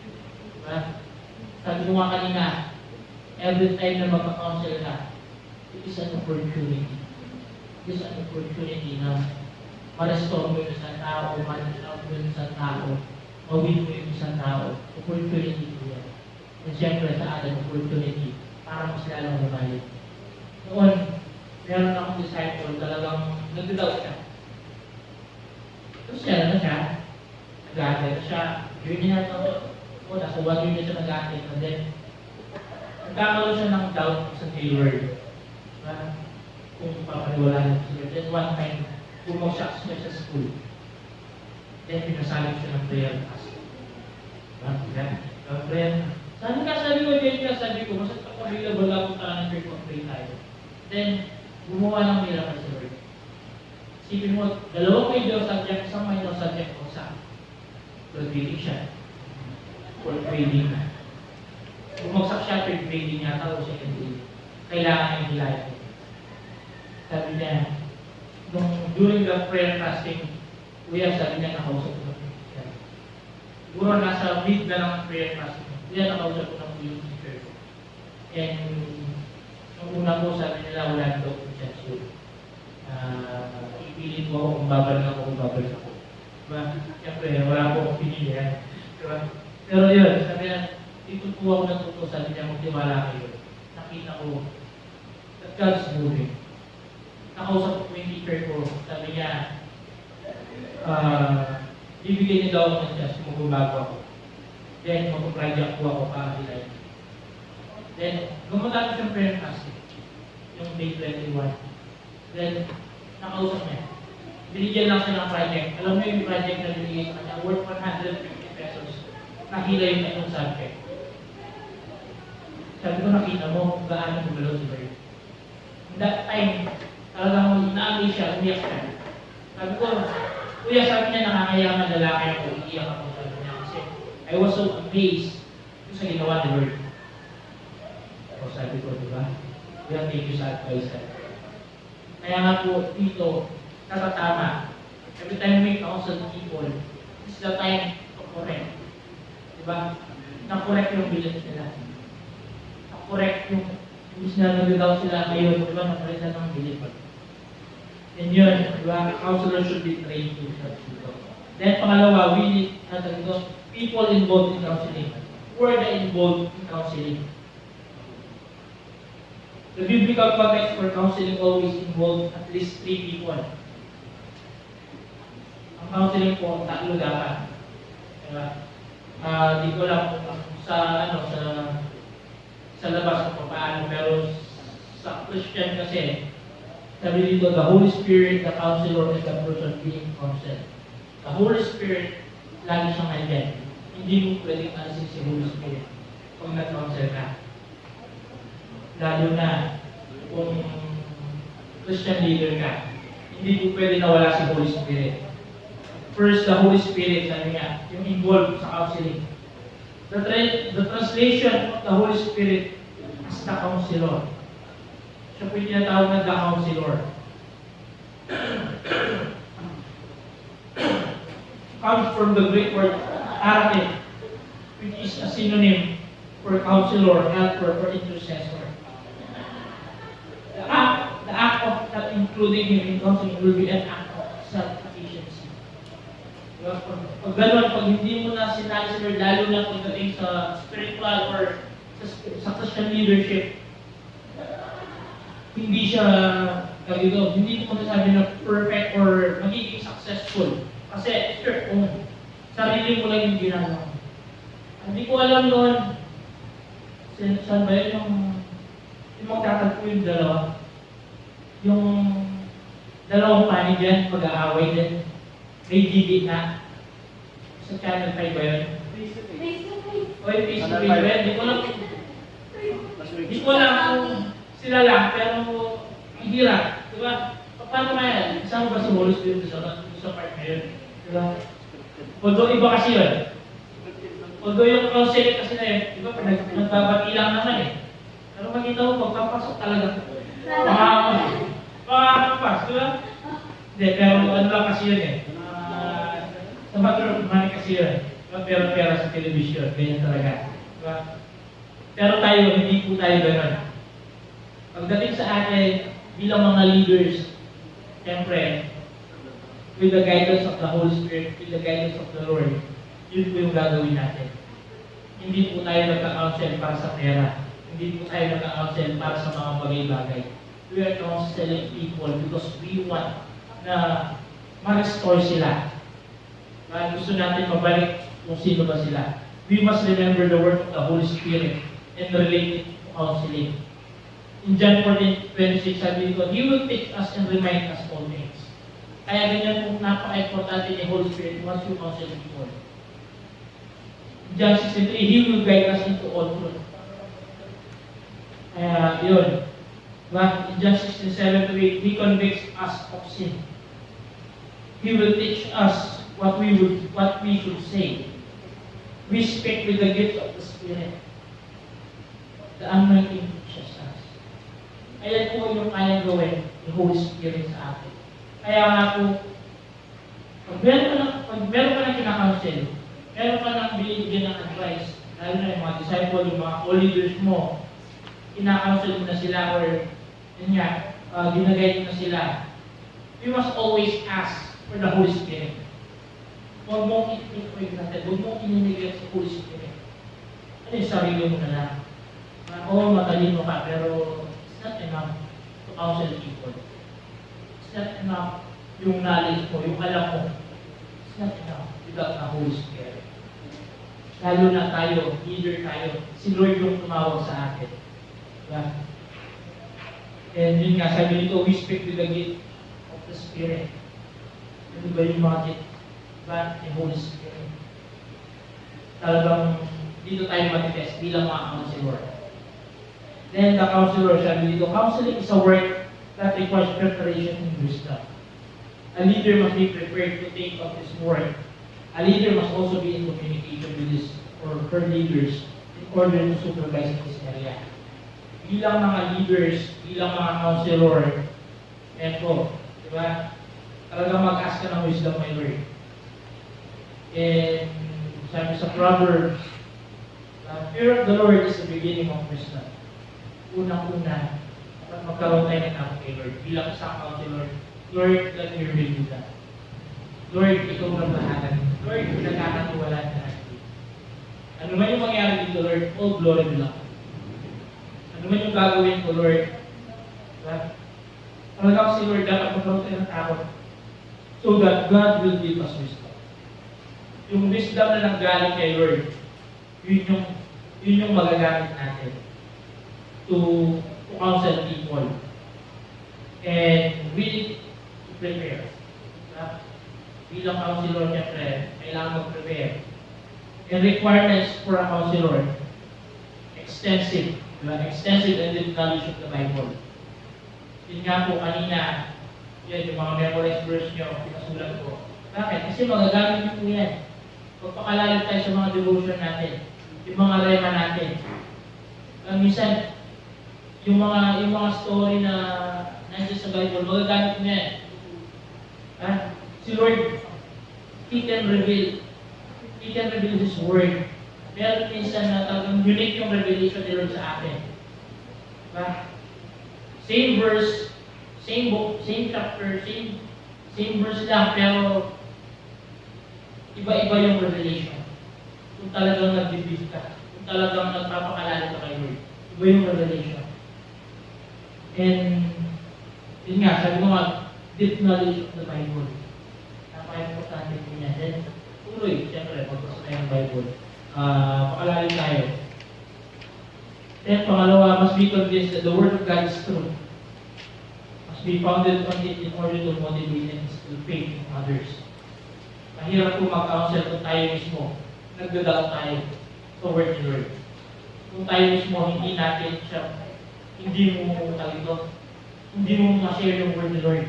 Diba? Sabi ko nga kanina, every time na magka-counsel ka, it is an opportunity. It is an opportunity na ma-restore mo yung isang tao, ma-restore mo yung isang tao, ma-win mo yung isang tao. Opportunity ko yan. And siyempre sa atin, opportunity para mas lalong lumayo. Noon, meron akong disciple, talagang nag-doubt siya. Tapos siya, nag-ate na siya. Yun niya ito, nasa 1 year niya siya nag-ate. And then, nagkakaroon siya ng doubt sa Taylor. Kung papaniwala niya siya. Then one time, bumagsak siya sa school. Then pinasalit siya ng prayer class. Prayer. Sabi ko, mas available ako sa church of pray tayo. Then, gumawa ng miracle sa Lord. Isipin mo, dalawang major subject, isang minor subject o sa grading siya. Or grading na. Bumagsak siya, third grading yata o second grading. Kailangan yung hilayan. Sabi niya, during the prayer fasting, kuya, sabi niya, nakausap ko ng siya. Siguro nasa mid na ng prayer fasting. Kuya, nakausap ko ng yung teacher ko. And, nung una po, sabi nila, wala na daw kung chance yun. Ipilit mo ako kung babalik ako. Diba? Siyempre, wala po akong pinili yan. Diba? Pero yun, sabi niya, dito po ako natuto, sabi niya, magtiwala kayo. Nakita ko, that God's moving. Nakausap ko yung teacher ko, sabi niya, bibigyan niya daw ako ng chance kung magbabago ako. Then, mag-project po ako kahilay. Then, gumunta ko siyang prayer fasting, yung day 21. Then, nakausap niya. Binigyan lang siya ng project. Alam mo yung project na binigay sa kanya, worth 150 pesos. Nakila yung itong subject. Sabi ko, nakita mo kung gaano gumalaw si Lord. That time, talagang na-amaze siya, umiyak siya. Sabi ko, kuya, sabi niya, nakakayaman lalaki ako, iiyak ako, sabi niya. Kasi I was so amazed sa ginawa ni Lord. So sabi ko, diba? Kuya, thank you sa advice. Kaya nga po, dito, natatama. Every time we counsel people, it's the time to correct. Diba? Na-correct yung belief nila. Na-correct yung imbis na nag-doubt sila ngayon, diba? Na-correct na ng belief. And yun, diba? Counselors should be trained to such people. Then pangalawa, we need people involved in counseling. Who are the involved in counseling? The biblical context for counseling always involves at least 3 people. Ang counseling po, 3 dapat. Diba? Di ko lang sa labas kung paano, pero sa Christian kasi, sabi dito, the Holy Spirit, the counselor, and the person being counseled. The Holy Spirit, lagi siyang nandyan. Hindi mo pwedeng alisin si Holy Spirit pag nag-counsel ka. Lalo na kung Christian leader ka, hindi mo pwede nawala si Holy Spirit. First, the Holy Spirit, sabi nga, yung involved sa counseling. The translation of the Holy Spirit as the counselor. Siya po yung tinatawag na the counselor. Comes from the Greek word arate, which is a synonym for counselor, helper, or intercessor. The act of not including him in counseling will be an act of self-sufficiency. Pag gano'n, pag hindi mo na sinali si Lord, lalo na pagdating sa spiritual or sa Christian leadership, hindi siya dito, hindi ko masasabi na perfect or magiging successful. Kasi, sure, kung sarili mo lang yung ginagawa. Hindi ko alam noon, saan ba yun yung magtatagpo yung dalawa? Yung dalawang panig yan, mag-aaway din. May gigit na. Sa Channel 5 ba yun? Face to face. O yung face to face ba yun? Hindi ko alam kung sila lang, pero ihirap. Diba? Paano nga yan? Isang ba si Holy Spirit sa part na yun? Diba? Although iba kasi yun. Although yung counseling kasi na yun, diba? Nagbabati lang naman eh. Pero makita mo, pagpapasok talaga. Makakampas, diba? Hindi, pero ano lang kasi yun eh. Sa matter of money kasi yun. Pera-pera sa television, ganyan talaga. Diba? Pero tayo, hindi po tayo gano'n. Pagdating sa atin, bilang mga leaders, siyempre, with the guidance of the Holy Spirit, with the guidance of the Lord, yun po yung gagawin natin. Hindi po tayo nagka-counsel para sa pera. Hindi po tayo nagka-counsel para sa mga bagay-bagay. We are counseling people because we want na ma-restore sila. Gusto natin mabalik kung sino ba sila. We must remember the work of the Holy Spirit and relate it to counseling. In John 14:26, sabi ko, He will teach us and remind us all things. Kaya ganyan kung napaka-importante ni Holy Spirit once you counsel people. In John 63, He will guide us into all truth. Kaya yun. But in John 16:7-8, He convicts us of sin. He will teach us what we should say. We speak with the gift of the Spirit. The anointing teaches us. Ayan po yung kayang gawin ni Holy Spirit sa atin. Kaya nga po, pag meron ka ng kinakounsel, meron ka ng binibigyan ng advice, lalo na yung mga disciple, yung mga co-leaders mo, kinakounsel mo na sila or yun nga, ginaguide mo na sila. We must always ask for the Holy Spirit. Huwag mong i-pray natin, huwag mong inimigay sa Holy Spirit. Ano yung sarili mo na lang? Oo, matalino ka, pero it's not enough to counsel people. It's not enough yung knowledge mo, yung alam mo. It's not enough without the Holy Spirit. Lalo na tayo, leader tayo, si Lord yung tumawag sa atin. Diba? And yun nga, sabi nito, we speak with the gift of the Spirit. Ano ba yung mga gift? Diba? The Holy Spirit. Talagang dito tayo matitest bilang mga counselor. Then the counselor, sabi dito, counseling is a work that requires preparation and wisdom. A leader must be prepared to take up this work. A leader must also be in communication with his or her leaders in order to supervise this area. Bilang mga leaders, bilang mga counselor, po, di ba? Talagang mag-ask ka ng wisdom, my Lord. And sabi sa Proverbs, fear of the Lord is the beginning of wisdom. Unang-una, dapat magkaroon tayo ng takot kay Lord. Bilang isang counselor, Lord, let me reveal you that. Lord, ikaw ang bahagan. Lord, pinagkakatiwalaan na natin. Ano man yung mangyari dito, Lord, all glory belong. Ano man yung gagawin ko, Lord, diba? Talagang si Lord, dapat magkaroon tayo ng takot so that God will give us wisdom. Yung wisdom na nanggaling kay Lord, yun yung magagamit natin to counsel people. And we need to prepare. Bilang counselor, siyempre, kailangan mag-prepare. And requirements for a counselor, extensive. Extensive and deep knowledge of the Bible. Yun nga po kanina, yan yung mga memorized verse nyo, pinasulat ko. Bakit? Kasi magagamit nyo po yan. Pagpakalalim tayo sa mga devotion natin, yung mga rema natin. Minsan, yung mga story na nandiyan sa Bible, magagamit mo yan. Si Lord, He can reveal His Word. Meron minsan na talagang unique yung revelation ni Lord sa atin. Diba? Same verse, same book, same chapter, same verse lang, pero iba-iba yung revelation. Kung talagang nag-believe ka, kung talagang nagpapakalala ka kay Lord, iba yung revelation. And Yun nga, sabi ko nga, deep knowledge of the Bible. Napaka-importante po niya. Then, tuloy, siyempre, pagpasok tayo ng Bible. Pakalalim tayo. Then, pangalawa, must be convinced that the Word of God is true. Must be founded on it in order to motivate and instill faith in others. Mahirap po mag-counsel kung tayo mismo, nagdadaan tayo sa Word ni Lord. Kung tayo mismo, hindi natin siya, hindi mo talito, hindi mo ma-share yung Word ni Lord.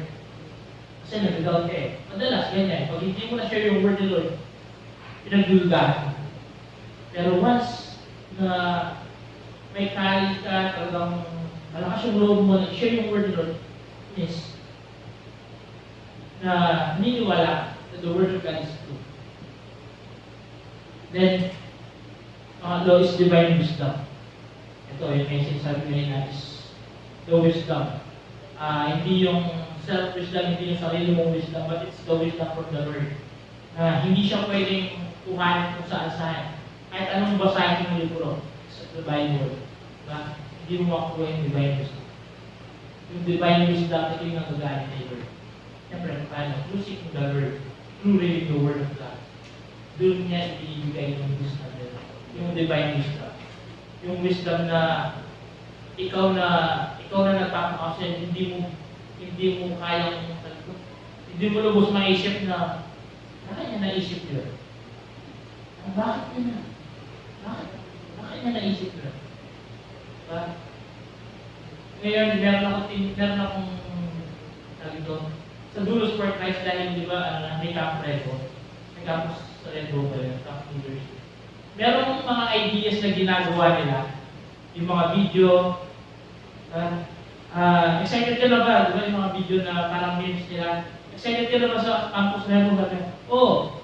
Kasi nagdadaan ka eh. Madalas, ganyan. Pag hindi mo na-share yung Word ni Lord, pinagdududahan. Pero once na may kali ka, talagang malakas yung loob mo na i-share yung Word ni Lord, is na niniwala that the Word of God is true. Then, pangatlo is divine wisdom. Ito, yung may sinasabi ko na is the wisdom. Hindi yung self-wisdom, hindi yung sarili mong wisdom, but it's the wisdom from the Lord. Hindi siya pwedeng kuhanin kung saan-saan. Kahit anong basahin yung libro sa divine word. Diba? Hindi mo makuha yung divine wisdom. Yung divine wisdom, ito yung nagagamit ni Lord. Siyempre, paano? Through seeking the Lord, through reading the Word of God. Doon niya ibigay yung wisdom nila. Yung divine wisdom. Yung wisdom na ikaw na nagpapakasya, hindi mo kayang, hindi mo lubos maisip na, bakit niya naisip yun? Bakit niya? Bakit niya naisip yun? Diba? Ngayon, meron akong sabi ko, sa Dulos for Christ dahil, di ba, may Camp Redo. May campus sa Redo ba yun, Camp University. Meron mga ideas na ginagawa nila, yung mga video, excited ka na ba? Di ba yung mga video na parang memes nila? Excited ka na ba sa campus Redo?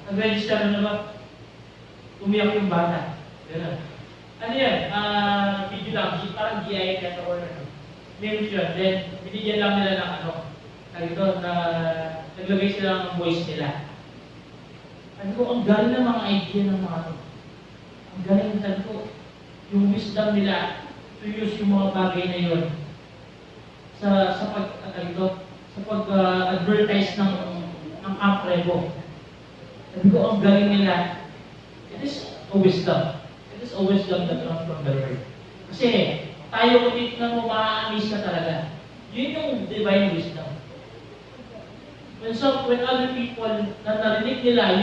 Nag-register na ba? Umiyak yung bata. Ganun. Ano yan? Video lang, parang GI ka or memes yun. Then, binigyan lang nila ng naglagay sila ng voice nila. Sabi ko, ang galing ng mga idea ng mga ano. Ang galing, sabi ko, yung wisdom nila to use yung mga bagay na yun sa pag-advertise ng Camp Revo. Sabi ko, ang galing nila. It is a wisdom. It is a wisdom that comes from the Lord. Kasi, tayo kung titignan mo, ma-amaze ka talaga. Yun yung divine wisdom. When other people na narinig nila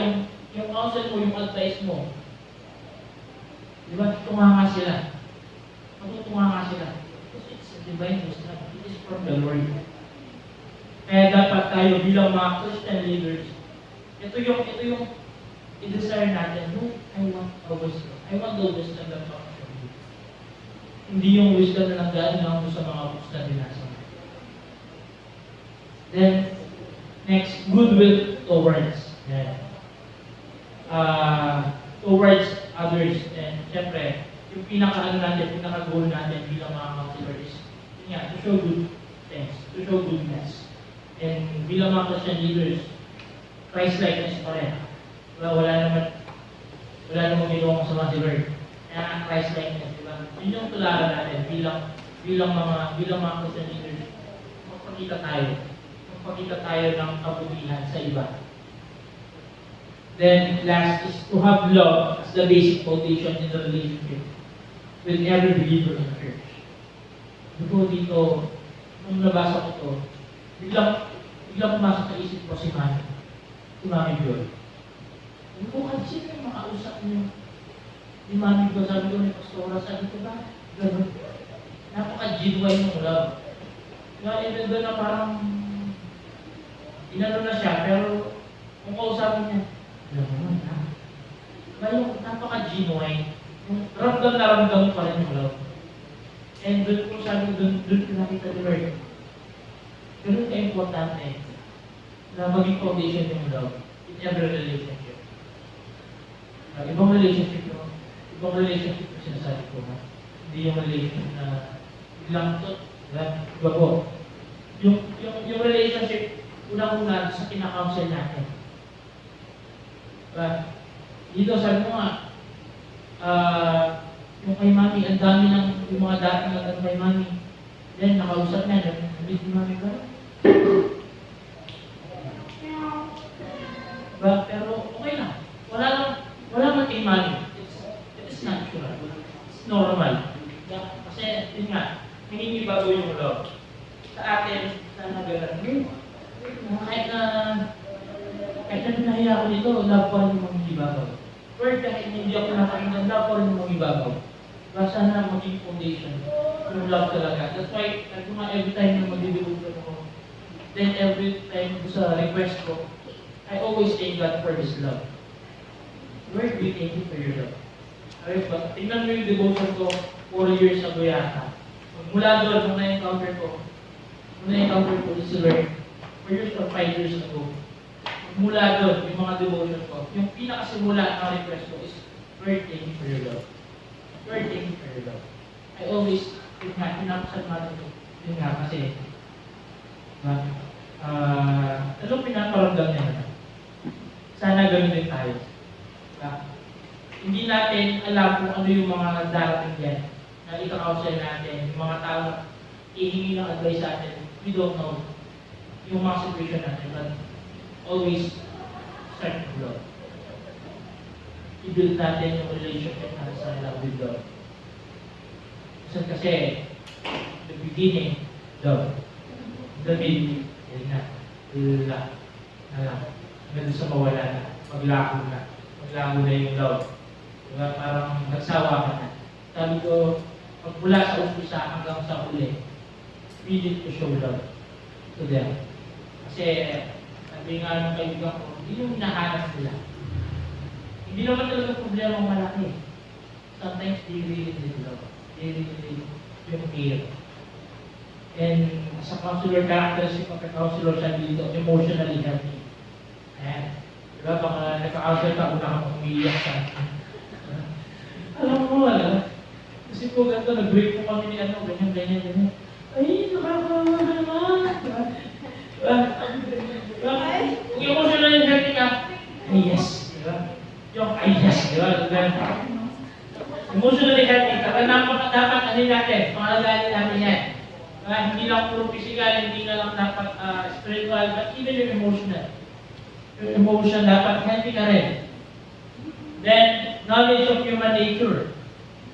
yung counsel mo, yung advice mo, di ba, tunganga sila. Matutunganga sila. Because it's a divine wisdom. It is from the Lord. Kaya dapat tayo bilang mga Christian leaders, ito yung i-desire natin. No, I want a wisdom. I want the wisdom that comes from you. Hindi yung wisdom na nanggaling lang sa mga books na binasa. Then, next, goodwill towards. Yeah. Towards others. And syempre, yung pinaka-goal natin bilang mga counselor is, to show good things, to show goodness. And bilang mga Christian leaders, Christ-likeness pa rin. Wala naman ginawang sa mga Lord. Kaya Christ-likeness, di ba? Yun yung tularan natin bilang mga Christian leaders. Magpakita tayo ng kabutihan sa iba. Then, last is to have love as the basic foundation in the relationship with every believer in the church. Dito, nung nabasa ko ito, biglang pumasok sa isip ko si Mami Joy. Sabi ko, sino yung makausap niyo? Ni Mami Joy, sabi ko, ni Pastora, sabi ko ba? Ganun. Napaka-genuine ng love. Even doon na parang inano na siya, pero kung kausapin niya, gano'n na. Kaya yung napaka-genuine, yung ramdam pa rin yung love. And doon ko sabi, doon ko nakita ni Lord. Ganun ka-importante na maging foundation yung love in every relationship. Ibang relationship yung sinasabi ko. Hindi yung relationship na bilang ito. Iba po. Yung relationship, unang-una sa kinakounsel natin. Dito sabi mo nga, yung kay Mami, ang dami ng yung mga dating na kay Mami. Then nakausap niya, nabit ni Mami ka, Diba? Pero okay lang. Wala man kay money. It is natural. It's normal. Diba? Kasi, yun nga, minimibago yung love. Sa atin, sana gano'n. Kahit na nahiya ako dito, love ko rin yung mga ibabaw. Or kahit hindi ako nakakinggan, love ko rin yung mga ibabaw. Diba? Sana maging foundation yung love talaga. That's why, every time na mag-develop ako, then every time sa request ko, I always thank God for His love. Lord, we thank you for your love. Okay, but tingnan mo yung devotion ko 4 years ago yata. Mula doon, nung na-encounter ko si Lord, 4 years or 5 years ago. Mula doon, yung mga devotion ko, yung pinakasimula ng request ko is, Lord, thank you for your love. Lord, thank you for your love. I always, yun nga, pinapasalamat ko. Yun nga, kasi, anong pinaparamdam niya naman? Sana gano'n din tayo. Hindi natin alam kung ano yung mga darating dyan na ika-counsel natin, yung mga tao na ihingi ng advice sa atin. We don't know yung mga situation natin, but always start with love. I-build natin yung relationship natin sa love with God. Kasi, the beginning, love. The middle, yun na. Love. Na lang. Hanggang sa mawala na. Maglaho na. Maglaho na yung love. Diba? Parang nagsawa ka na. Sabi ko, magmula sa umpisa hanggang sa huli, we need to show love to them. Kasi, sabi nga ng kaibigan ko, hindi yung hinahanap nila. Hindi naman talaga problema malaki. Sometimes they really need love. They really need yung care. And sa counselor characteristic ng counselor siya dito, emotionally healthy. Ayan. Diba, baka nagka-counsel ka, una kang umiiyak ka. Alam mo, kasi po ganito, nag-break po kami ni ano, ganyan. Ay, nakakawa naman. Kung emotionally healthy ka, ay yes. Diba? Yung ay yes, diba? Emotionally healthy, dapat ano natin, pangalagaan natin yan. Hindi lang puro physical, hindi na lang dapat spiritual, but even yung emotional. Yung emotion dapat healthy ka rin. Then, knowledge of human nature.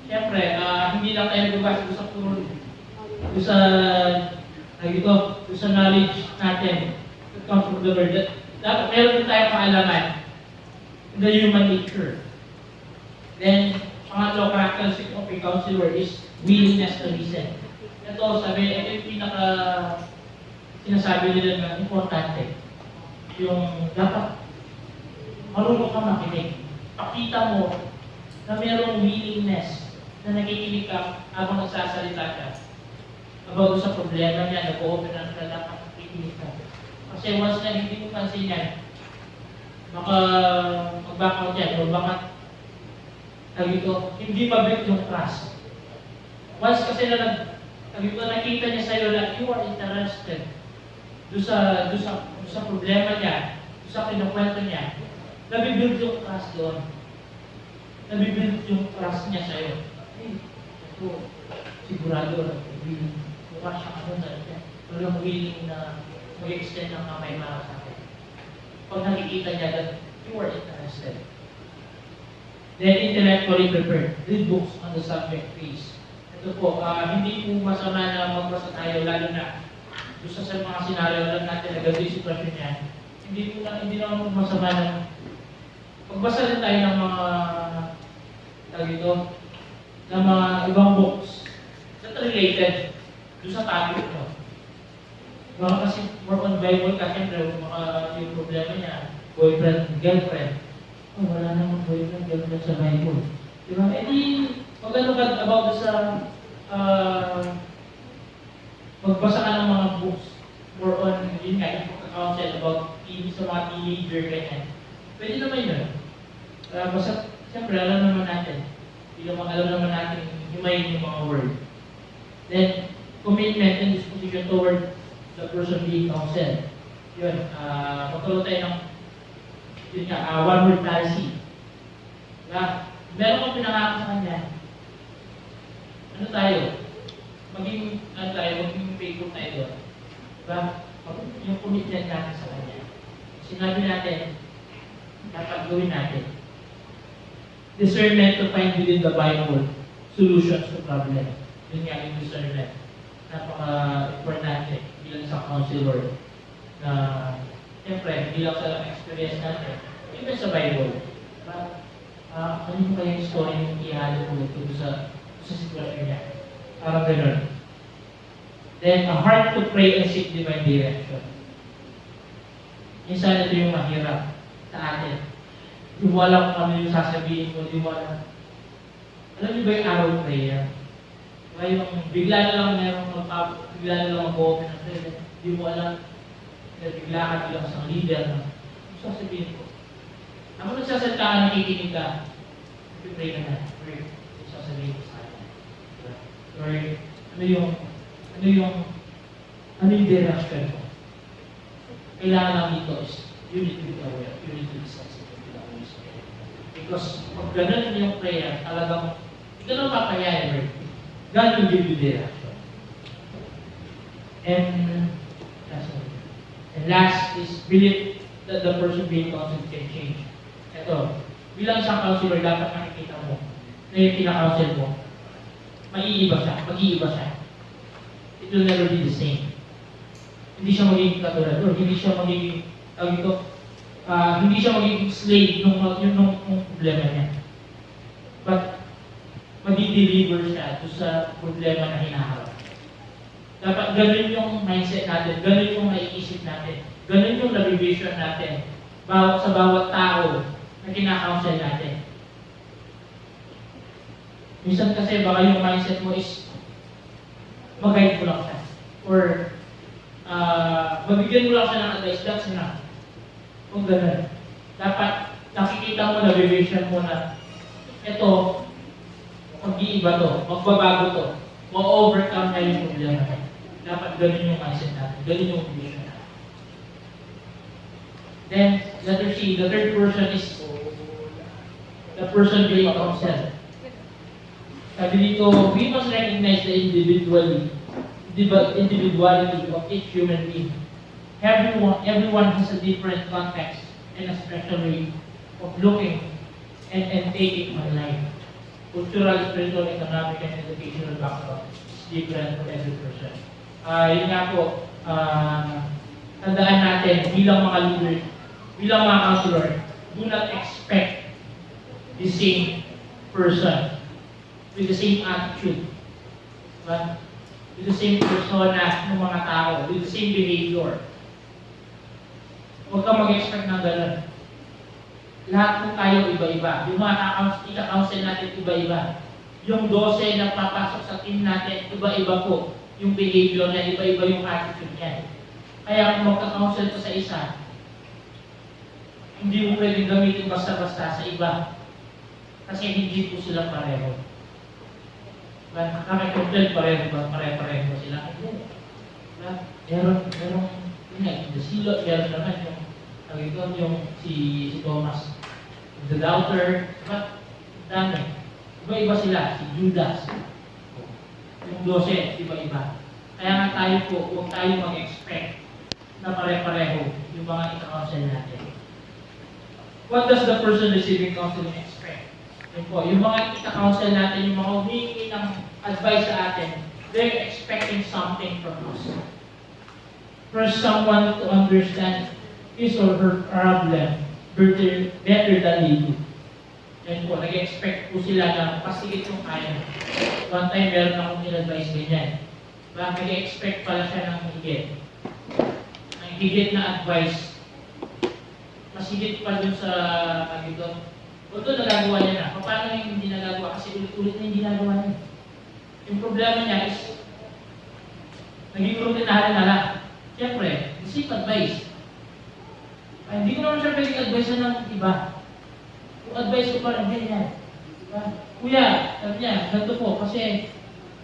Siyempre, hindi lang tayo nagbagas sa puro doon sa knowledge natin that comes from the word. Dapat meron din tayong kaalaman the human nature. Then, pangatlo, characteristic of a counselor is willingness to listen. Ito, ito yung pinaka sinasabi nila na importante. Yung dapat marunong ka makinig. Pakita mo na mayroong willingness na nakikinig ka habang nagsasalita ka. About sa problema niya, nag-o-open na ka, dapat nakikinig ka. Kasi once na hindi mo pansin yan, baka mag-back out yan, o baka hindi mabit yung trust. Once kasi na nakita niya sa'yo na you are interested doon sa problema niya, doon sa kinukwento niya, nabibuild yung trust doon. Nabibuild yung trust niya sa'yo. Hey, ito, sigurado na mukha siyang ano na niya. Walang willing na mag-extend ng kamay para sa akin. Pag nakikita niya that you are interested. Then intellectually prepared. Read books on the subject phase. Ito po, hindi po masama na magbasa tayo, lalo na doon sa mga senaryo lang natin na ganito yung sitwasyon niya. Hindi naman po masama na magbasa rin tayo ng mga ng mga ibang books that related doon sa topic mo. Baka kasi more on Bible ka, siyempre, yung problema niya, boyfriend, girlfriend. Oh, wala namang boyfriend, girlfriend sa Bible. Diba? Eh di, magano ka about sa magbasa ka ng mga books more on, yun nga, yung pagkakounsel about sa mga teenager, ganyan. Pwede naman yun. Basta, siyempre, alam naman natin. Alam naman natin himayin yung mga word. Then, commitment and disposition toward the person being counseled. Yun, magkaroon tayo ng yun nga, one word policy. Diba? Meron kong pinangako sa kanya. Ano tayo? Maging faithful tayo doon. Diba? yung commitment natin sa Kanya. Sinabi natin, dapat gawin natin. Discernment to find within the Bible solutions to problem. Yun nga yung discernment. Napaka-importante bilang sa counselor na siyempre, bilang sa experience natin, even sa Bible. Ano yung kaya yung story yung ihalo mo ito sa sitwasyon niya? Parang ganun. Then, a heart to pray and seek divine direction. Minsan ito yung mahirap sa atin. Di mo alam kung ano yung sasabihin mo, di mo alam. Alam niyo ba yung araw prayer? Diba yung bigla na lang bigla na lang mag-open ng prayer. Di mo alam. Bigla ka bilang isang leader na, ano sasabihin ko? Ako nagsasalita ka, nakikinig ka, pray ka na, Lord, ano sasabihin ko sa akin? Lord, ano yung direction ko? Kailangan lang dito is, you need to be aware, you need to be sensitive to the Holy Spirit. Because pag ganun yung prayer, talagang, hindi ka lang papayayin, Lord. God will give you direction. And last is believe that the person being counseled can change. Ito, bilang isang counselor, dapat nakikita mo na yung pinaka-counsel mo, maiiba siya, mag-iiba siya. It will never be the same. Hindi siya magiging katulad, or hindi siya magiging, hindi siya magiging slave nung problema niya. But, mag-deliver siya doon sa problema na hinaharap. Dapat ganun yung mindset natin, ganun yung maiisip natin, ganun yung navigation natin sa bawat tao na kinakounsel natin. Minsan kasi baka yung mindset mo is mag-guide mo lang siya. Or mabigyan mo lang siya ng advice, that's enough. Kung ganun. Dapat nakikita mo, navigation mo na ito, mag-iiba to, magbabago to, ma-overcome na yung problema. Dapat ganun yung mindset natin, ganun yung vision natin. Then, letter C, the third person is the person being counsel. Sabi dito, we must recognize the individuality of each human being. Everyone has a different context and a special way of looking and taking on life. Cultural, spiritual, economic, and educational background is different for every person. Yun nga po, tandaan natin bilang mga leader, bilang mga counselor, do not expect the same person with the same attitude, but with the same persona ng mga tao, with the same behavior. Huwag kang mag-expect ng gano'n. Lahat po tayo iba-iba. Yung mga ika-counsel natin iba-iba. Yung 12 na papasok sa team natin, iba-iba po. Yung behavior niya, iba-iba yung attitude niya. Kaya kung magka-counsel ko sa isa, hindi mo pwedeng gamitin basta-basta sa iba. Kasi hindi po sila pareho. Nakakikomplet pareho ba? Pare-pareho ba sila? Hindi. Meron, yun nga, the silot, meron naman yung si Thomas. The doubter, dami. Iba-iba sila, si Judas. Yung 12, iba-iba. Kaya nga tayo po, huwag tayo mag-expect na pare-pareho yung mga ika-counsel natin. What does the person receiving counseling expect? Yun po, yung mga ika-counsel natin, yung mga humingi ng advice sa atin, they're expecting something from us. First, someone to understand his or her problem better than they do. Yan po, nag-expect po sila na pasigit yung kaya. One time, meron akong in-advise ganyan. Nag-expect pala siya ng higit. Ang higit na advice, masigit pa dun sa dito. Although nagagawa niya na, paano yung hindi nagagawa? Kasi ulit-ulit na hindi nagagawa niya. Yung problema niya is, naging rutinahan na lang. Siyempre, receive advice. Hindi ko naman siya pwedeng advice ng iba. Kung advice ko parang ganyan. Kuya, sabi niya, ganito po, kasi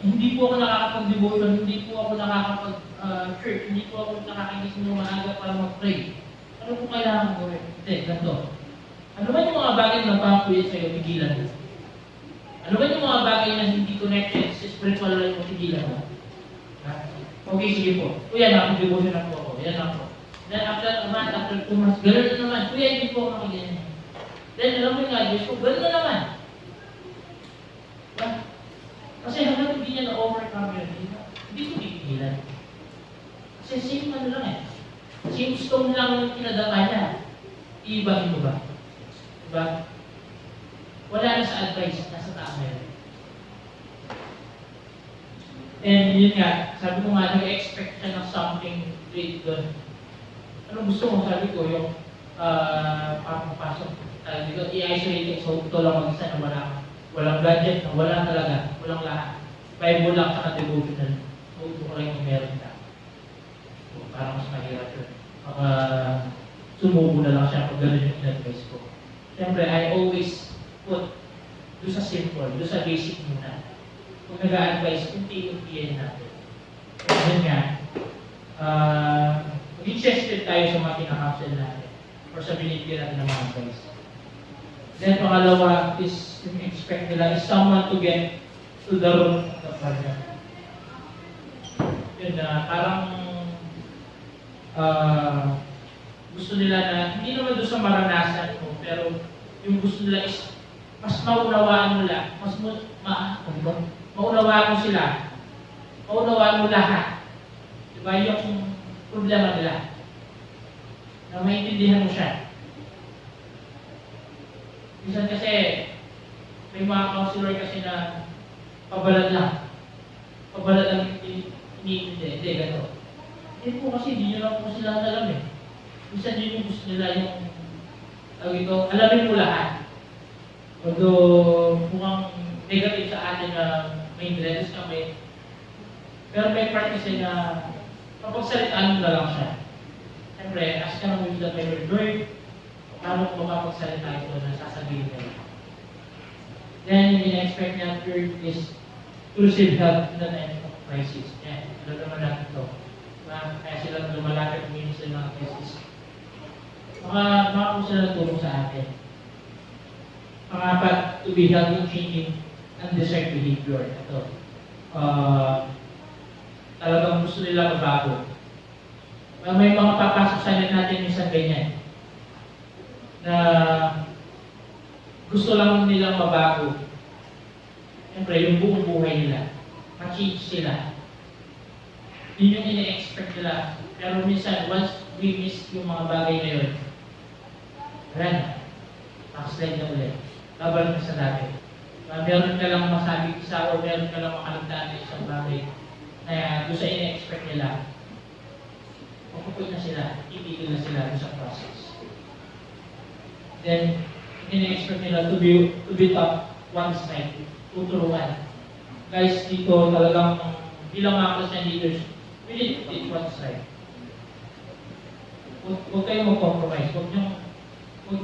hindi po ako nakakapag-devotion, hindi po ako nakakapag-church, hindi po ako nakakagising ng maaga para mag-pray. Ano po kailangan ko? Hindi, ganito. Ano ba yung mga bagay na nagpapakuyit sa'yo, tigilan mo? Ano ba yung mga bagay na hindi connected sa spiritual life mo, tigilan mo? Okay, sige po. Kuya, nakapag-devotion na po ako. yan ako. Then after a month, after 2 months, gano'n na naman. Kuya, hindi po ako makiganyan. Then alam mo yung advice ko, gano'n na naman. Diba? Kasi hanggang hindi niya na-overcome yun, hindi ko pipigilan. Kasi same ano lang eh. Same stone lang yung pinadama niya. Iibahin mo ba? Diba? Wala na sa advice, nasa taas na yun. And yun nga, sabi ko nga, nag-expect siya ng something great doon. Ano gusto mo? Sabi ko, yung papapasok. Sabi ko, i-isolate so ito lang mag-isa na walang gadget, na wala talaga, walang lahat. Bible lang sa devotional. So ito ko lang yung meron ka. So, parang mas mahirap yun. Sumubo na lang siya pag gano'n yung in-advise ko. Siyempre, I always put doon sa simple, doon sa basic muna. Kung nag-a-advise, unti-untiyan natin. Kasi yun nga, maging sensitive tayo sa mga kinakapsel natin or sa binibigyan natin ng mga advice. Then, pangalawa is, yung expect nila is someone to get to the root of the problem. Yun na, parang gusto nila na, hindi naman doon sa maranasan mo, pero yung gusto nila is, mas maunawaan mo lang, maunawaan mo sila, maunawaan mo lahat. Diba yung problema nila? Na maintindihan mo siya. Minsan kasi, may mga counselor kasi na pabalad lang. Pabalad lang iniintindi. Hindi, gano'n. Hindi po kasi, hindi nyo lang po sila alam eh. Minsan yun yung gusto nila yung, alamin mo lahat. Although, mukhang negative sa atin na may interest kami. Pero may part kasi na papagsalitaan mo na lang siya. Siyempre, ask ka ng wisdom by your Lord, paano ko mapagsalita ito na sasabihin nila. Then, yung in-expect niya third is to receive help in the time of crisis. Yan, alam naman natin ito. Kaya sila lumalapit ngayon sa mga crisis. Mga kung sila natulong sa atin. Pangapat, to be helped in changing undesired behavior. Ito. Talagang gusto nila mabago. May mga papasok sa natin minsan ganyan. Na gusto lang nilang mabago. Siyempre, yung buong buhay nila. Ma-change sila. Yun yung ina-expect nila. Pero minsan, once we miss yung mga bagay na yun, run. Backslide na ulit. Babalik na sa dati. Meron ka lang masabi isa o meron ka lang makalagdaan na isang bagay na doon sa ina-expect nila. Makupit na sila, itigil na sila doon sa process. Then, ina-expect nila to be taught one side, tuturuan. Guys, dito talagang bilang mga Christian leaders, we need to take one side. Huwag kayong mag-compromise. Huwag niyong huwag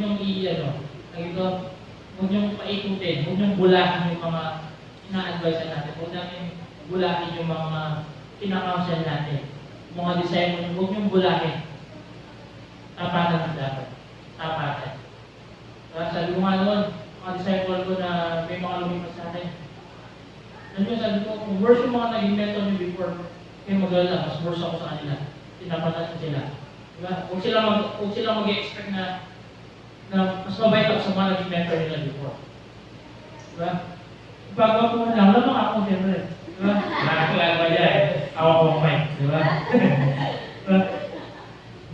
niyong paikutin. Huwag niyong bulahin yung mga ina-advise natin. Huwag niyong bulahin yung mga kinakounsel natin. Mga disciple, huwag niyong bulahin. Tapatan ang dapat. Tapatan. Sabi ko nga noon, mga disciple ko na may mga lumipas sa atin. Sabi ko, kung worse yung mga naging mentor niyo before, kayo mag-alala, mas worse ako sa kanila. Tinapatan ko sila. Diba? Huwag sila mag-expect na mas mabait ako sa mga naging mentor nila before. Diba? Bago ako lang, alam mga ako, siyempre. Diba? Nakakilala ba dyan? Ako ko kumain. Diba?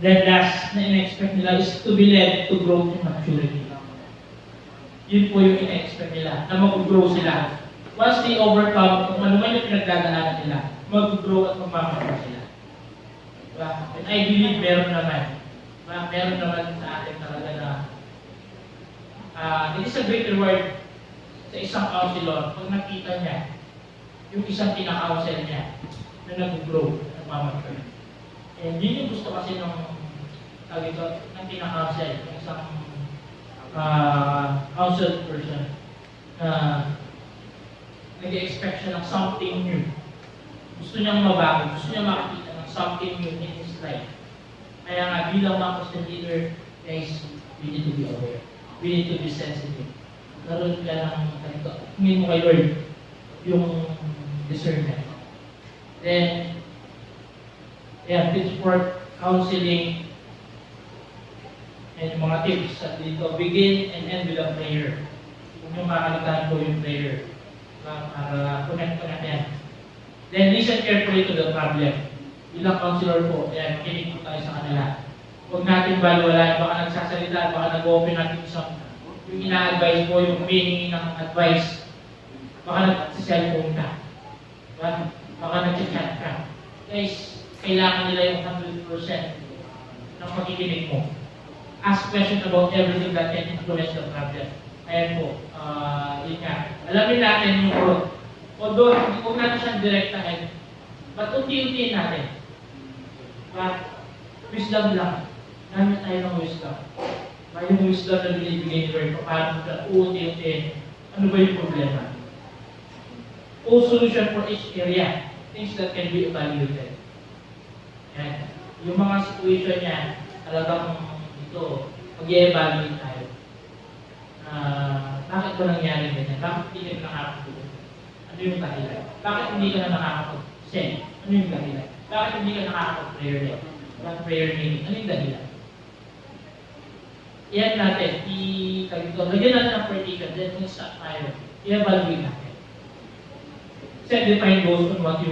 Then last na in-expect nila is to be led to grow to maturity. Yun po yung in-expect nila, na mag-grow sila. Once they overcome, kung ano man yung pinagdadaanan nila, mag-grow at magmamature sila. Diba? And I believe meron naman. Diba? Meron naman sa atin talaga na it is a great reward sa isang counselor pag nakita niya yung isang pinaka-counsel niya na nag-grow, nagmamature. And yun yung gusto kasi ng pinaka-counsel, ng isang counsel person na nag-expect siya ng something new. Gusto niyang mabago, gusto niyang makikita ng something new in his life. Kaya nga, bilang mga Christian leader, guys, we need to be aware. We need to be sensitive. Karoon ka ng hingin mo kay Lord yung discernment. Then, pitchfork, counseling, and yung mga tips at dito, begin and end with a prayer. Kung yung kakalitan po yung prayer, para connect yan. Then listen carefully to the problem. Bilang counselor po, ayan, makinig po tayo sa kanila. Huwag natin baliwalaan, baka nagsasalita, baka nag-open natin yung ina-advise mo, yung humihingi ng advice, baka nag-cellphone ka, baka nag-chat ka. Guys, kailangan nila yung 100% ng makikinig mo. Ask questions about everything that can influence the problem. Ayan po, yun nga. Alamin natin yung growth. Although, huwag natin siyang direktahin, but unti-untiin natin. Wisdom lang. Gamit tayo ng wisdom. Yung wisdom na binibigay ni Lord, paano ka unti-untiin, ano ba yung problema? O solution for each area, things that can be evaluated. Ayan. Yung mga situation niya, talagang ito, mag-i-evaluate tayo. Bakit ba nangyari ganyan? Bakit hindi ka nakakapag-tuloy? Ano yung dahilan? Bakit hindi ka na nakakapag-send? Ano yung dahilan? Bakit hindi ka nakakapag-prayer net? Prayer meeting? Ano yung dahilan? Iyan natin, lagyan natin ang partition, then mag-stop tayo. I-evaluate natin. Set define goals on what you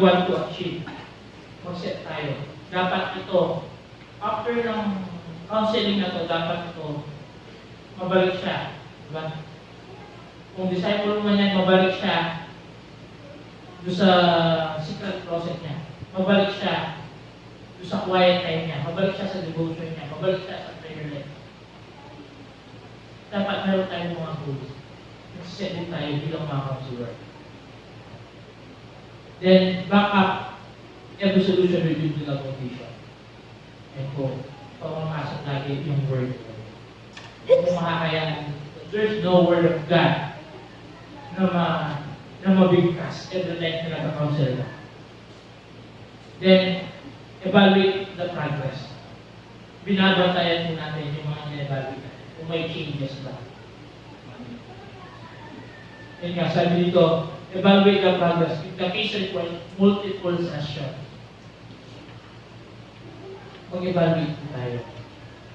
want to achieve. Mag-set tayo. Dapat ito, after ng counseling na to, dapat ito, mabalik siya. Diba? Kung disciple mo yan, mabalik siya doon sa secret closet niya. Mabalik siya doon sa quiet time niya. Mabalik siya sa devotion niya. Mabalik siya sa prayer life. Dapat meron tayong mga goals. Nagsiset din tayo bilang mga counselor. Then, back up every solution with biblical foundation. And po, pamamasok lagi yung word. Kung makakayaan, there's no word of God na mabigkas every time na nagka-counsel ka. Then, evaluate the progress. Binabantayan po natin yung mga na-evaluate natin. Kung may changes ba. Yan nga, sabi dito, evaluate the progress. If the case requires multiple sessions, mag-evaluate tayo.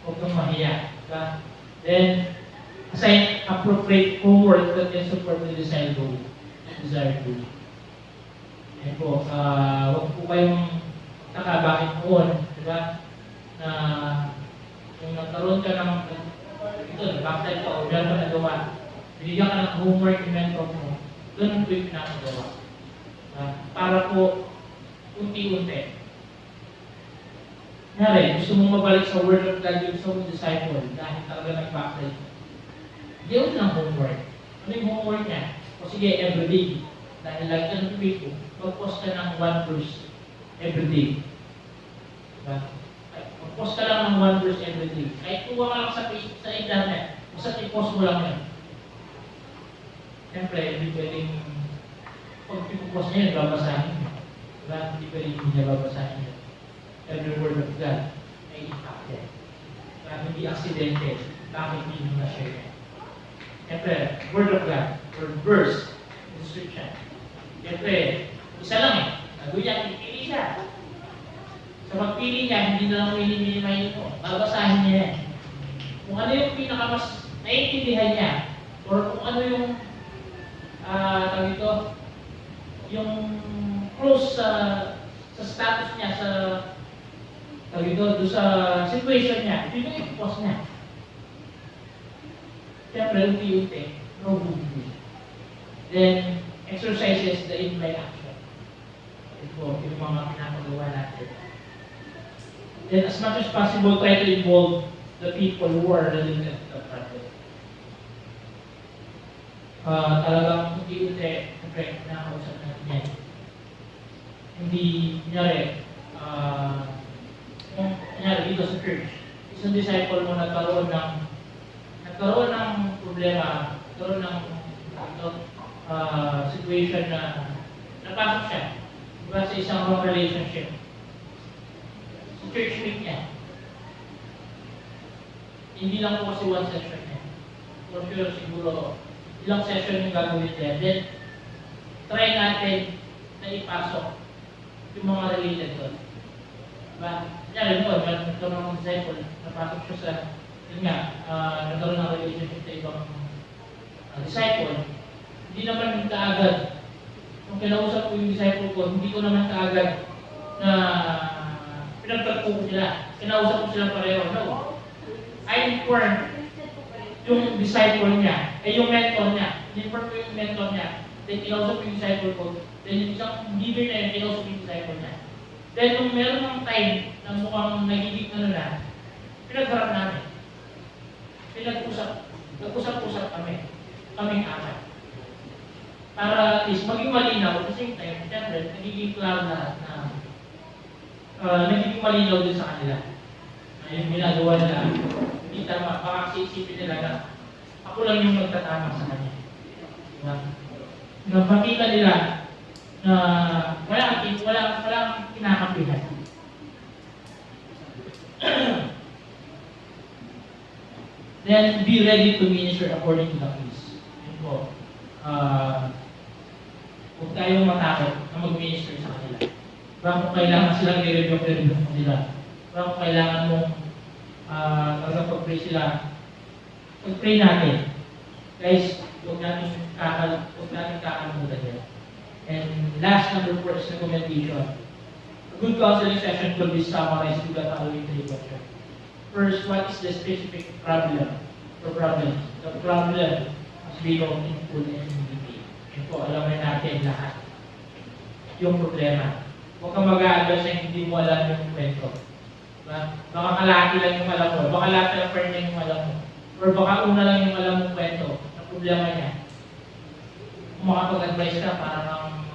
Huwag kang mahiya. Diba? Then, assign appropriate homework that can support the desired goal. Yan po, huwag po kayong bakit noon, diba? Na yung nagkaroon ka ng ito, backside ka o meron ka nagawa, binigyan ka ng homework yung mentor mo, ganun po yung pinakagawa. Para po, unti-unti. Ngayon, gusto mong mabalik sa Word of God, gusto mong disciple, dahil talaga nag-backside. Gawin ng homework. Ano yung homework niya? O sige, everyday. Dahil lagi ka ng people, mag-post ka ng 1 verse everyday. Diba? Mag-post ka lang ng 1 verse everyday. Kahit kuha ka lang sa Facebook, sa internet, basta i-post mo lang yan. Siyempre, hindi pwedeng pag i-post niya yun, babasahin niya. Diba? Hindi pwedeng hindi niya babasahin niya. Every word of God ay impacted. Kaya hindi aksidente, bakit hindi mo na-share niya. Siyempre, word of God, or verse, description. Siyempre, isa lang eh. Sabi niya, pipili siya. Sa pagpili niya, hindi na lang minimimayin mo. Babasahin niya yan. Kung ano yung pinakamas naiintindihan niya, or kung ano yung, tawag ito, yung close sa status niya, sa, tawag ito, doon sa situation niya, yun yung i-post niya. Siyempre, unti-unti, no good. Then, exercises the in-line action. Ito, yung mga pinapagawa natin. Then, as much as possible, try to involve the people who are related to the project. Talagang unti-unti, siyempre, nakakausap natin yan. Hindi, kunyari, dito sa church, isang disciple mo nagkaroon ng problema, nagkaroon ng situation na napasok siya, diba, sa isang wrong relationship. Sa church week niya, hindi lang po kasi one session niya. For sure, siguro, ilang session yung gagawin niya. Then, try natin na ipasok yung mga related doon. Diba? Kanya, mo, meron ng disciple, napasok siya sa, yun nga, nagkaroon ng relationship sa ibang disciple. Hindi naman kaagad. Nung kinausap ko yung disciple ko, hindi ko naman kaagad na pinagtagpo ko sila. Kinausap ko sila pareho. No. I informed yung disciple niya, yung mentor niya. In-inform ko yung mentor niya. Then kinausap ko yung disciple ko. Then yung isang leader na yun, kinausap yung disciple niya. Then nung meron ng time na mukhang nagiging na, pinagharap namin. Nag-usap-usap kaming apat. Para at least maging malinaw, at the same time, siyempre, nagiging klaro lahat na nagiging malinaw din sa kanila. Yung ginagawa nila, hindi tama, baka kasi isipin nila na ako lang yung nagtatama sa kanya. Diba? Nakakita nila na walang kinakampihan. Then, be ready to minister according to the peace. Yun po. Huwag tayong matakot na mag-minister sa kanila. Baka kung kailangan silang i-rebuke nila. Baka kung kailangan mong pag-pray sila, pag-pray natin. Guys, huwag natin kakalimutan yan. And last, number 4 is recommendation. A good counseling session could be summarized with the following 3 questions. First, what is the specific problem or problems? The problem must be known in full and in detail. Yun po, alamin natin lahat. Yung problema. Huwag kang mag-a-advise na hindi mo alam yung kwento. Diba? Baka kalaki lang yung alam mo. Baka lahat ng friend lang yung alam mo. Or baka una lang yung alam mong kwento na problema niya. Kung makapag-advise ka, parang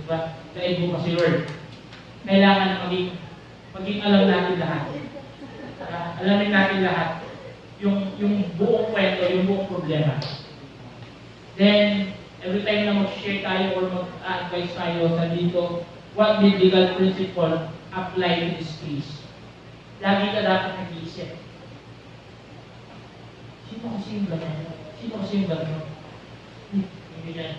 diba, kain mo pa si Lord. Kailangan maging alam natin lahat. Alamin natin lahat yung buong kwento, yung buong problema. Then, every time na mag-share tayo or mag-advise tayo sa dito, what did legal principle apply to this case? Lagi ka dapat nag-iisip. Sino kasi yung gano'n? Sino kasi yung gano'n? Hindi yan.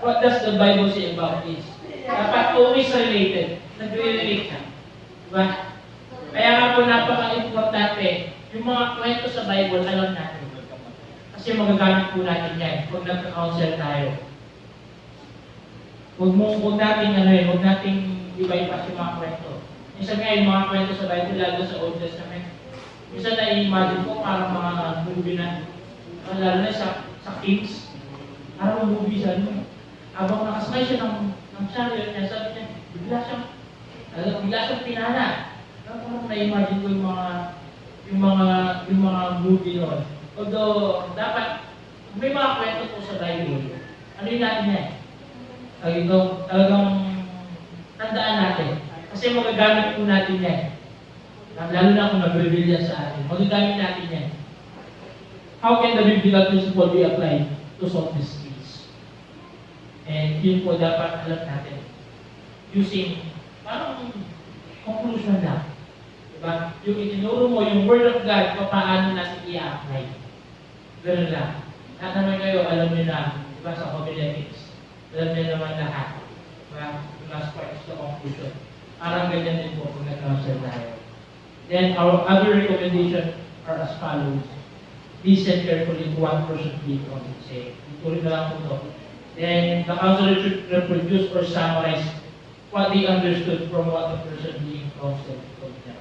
What does the Bible say about this? Dapat always related. Nag-relate siya. Diba? Kaya nga po napaka-importante, yung mga kwento sa Bible, alam natin. Kasi magagamit po natin yan. Huwag nagka-counsel tayo. Huwag nating i-bypass yung mga kwento. Minsan nga yung mga kwento sa Bible, lalo sa Old Testament. Minsan na-imagine ko parang mga movie na, lalo na sa Kings, parang movie sa ano. Habang nakasmay siya ng chariot niya, sabi niya, bigla siyang pinana. Parang na-imagine ko yung mga movie noon. Although, dapat, may mga kwento po sa Bible. Ano yung natin yan? Talagang tandaan natin. Kasi magagamit po natin yan. Lalo na kung nag-reveal yan sa atin. Magagamit natin yan. How can the biblical principle be applied to solve this case? And yun po dapat alam natin. Using, parang conclusion lang. Diba? Yung itinuro mo, yung Word of God, paano natin i-apply. Ganun lang. Lahat naman kayo, alam nyo na, diba, sa homiletics. Alam nyo naman lahat. Diba? The last part is the conclusion. Parang ganyan din po kung nag-counsel tayo. Then, our other recommendations are as follows. Listen carefully to one person being counseled. Say, ituloy na lang po ito. Then, the counselor should reproduce or summarize what they understood from what the person being counseled told them.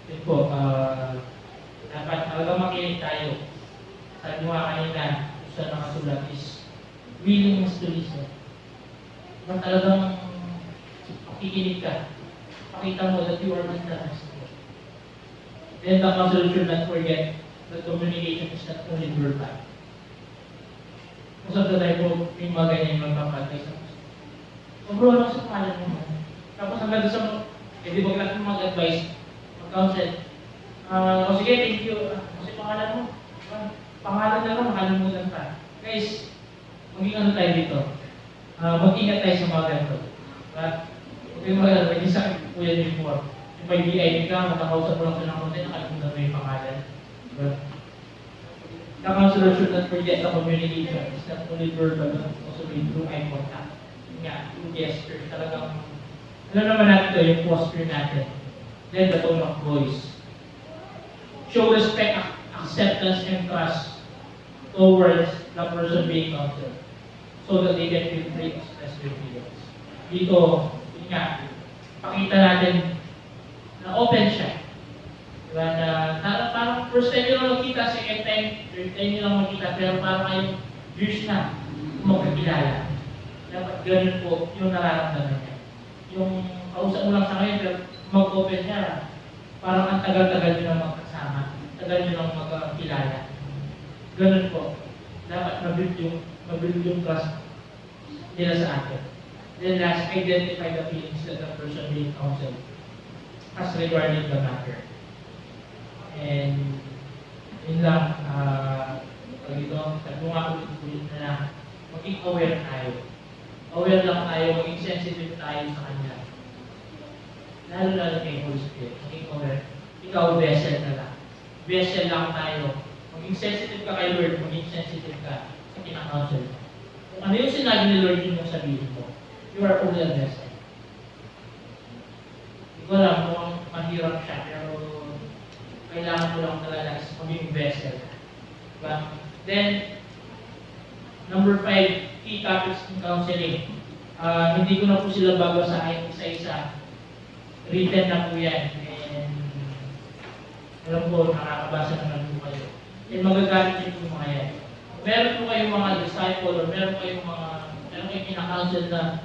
Yun po, dapat talagang makinig tayo. Sabi mo kanina, sa nakasulat is willingness to listen. Kung talagang makikinig ka, pakita mo that you are interested. Then the counselor should not forget that communication is not only verbal. Most of the time po, may mga ganyan magpapagay sa gusto. So bro, ano sa pangalan mo? Tapos hanggang doon sa, di ba natin mag-advise, mag-counsel. O sige, thank you. Kasi pangalan mo. Pangalan na lang, makalimutan ka. Guys, maging ano tayo dito. Mag-ingat tayo sa mga ganito. Huwag kayong mag-alala, naging sa akin po yan before. Yung may VIP ka, matakausap mo lang sa ng konti, nakalimutan mo yung pangalan. The counselor should not forget the communication. It's not only verbal, but also through eye contact. Yun nga, through gesture. Talagang, alam naman natin ito, yung posture natin. Then the tone of voice. Show respect, acceptance, and trust towards the person being counseled so that they can feel free to express their feelings. Dito, yun nga, pakita natin na open siya. Diba, na parang first time nyo lang makita, second time, third time nyo lang makita, pero parang kayong years na magkakilala. Dapat ganun po yung nararamdaman niya. Yung kausap mo lang sa ngayon, pero mag-open niya, parang ang tagal-tagal nyo lang magkasama, tagal nyo lang magkakilala. Ganun po. Dapat mabuild yung trust nila sa atin. Then last, identify the feelings that the person being counseled as regarding the matter. And yun lang, ito, sabi ko nga ulit na lang, maging aware tayo. Aware lang tayo, maging sensitive tayo sa kanya. Lalo kay Holy Spirit, maging aware. Ikaw, vessel na lang. Vessel lang tayo. Maging sensitive ka kay Lord, maging sensitive ka sa kinakounsel. Kung ano yung sinabi ni Lord yun yung sabihin mo, you are only a vessel. Hindi ko alam kung mahirap siya, pero kailangan mo lang talaga is maging vessel. Diba? Then, number 5, key topics in counseling. Hindi ko na po sila babasahin isa-isa. Written na po yan. And alam ko, nakakabasa naman po kayo. And magagamit niyo po mga yan. Meron po kayong mga disciple or meron kayong kinakounsel na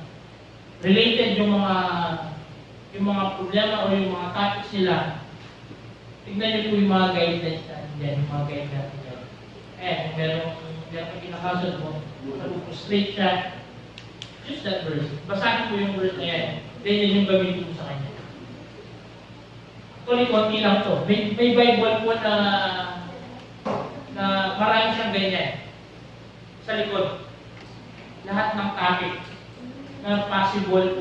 related yung mga problema o yung mga topics nila. Tignan niyo po yung mga guidelines natin dyan, yung mga guide natin dyan. Kung meron kinakounsel mo, frustrate siya, just that verse. Basahin po yung verse na yan. Then yun yung gamitin mo sa kanya. Actually, konti lang to. May Bible po na marami siyang ganyan. Sa likod. Lahat ng topic na possible po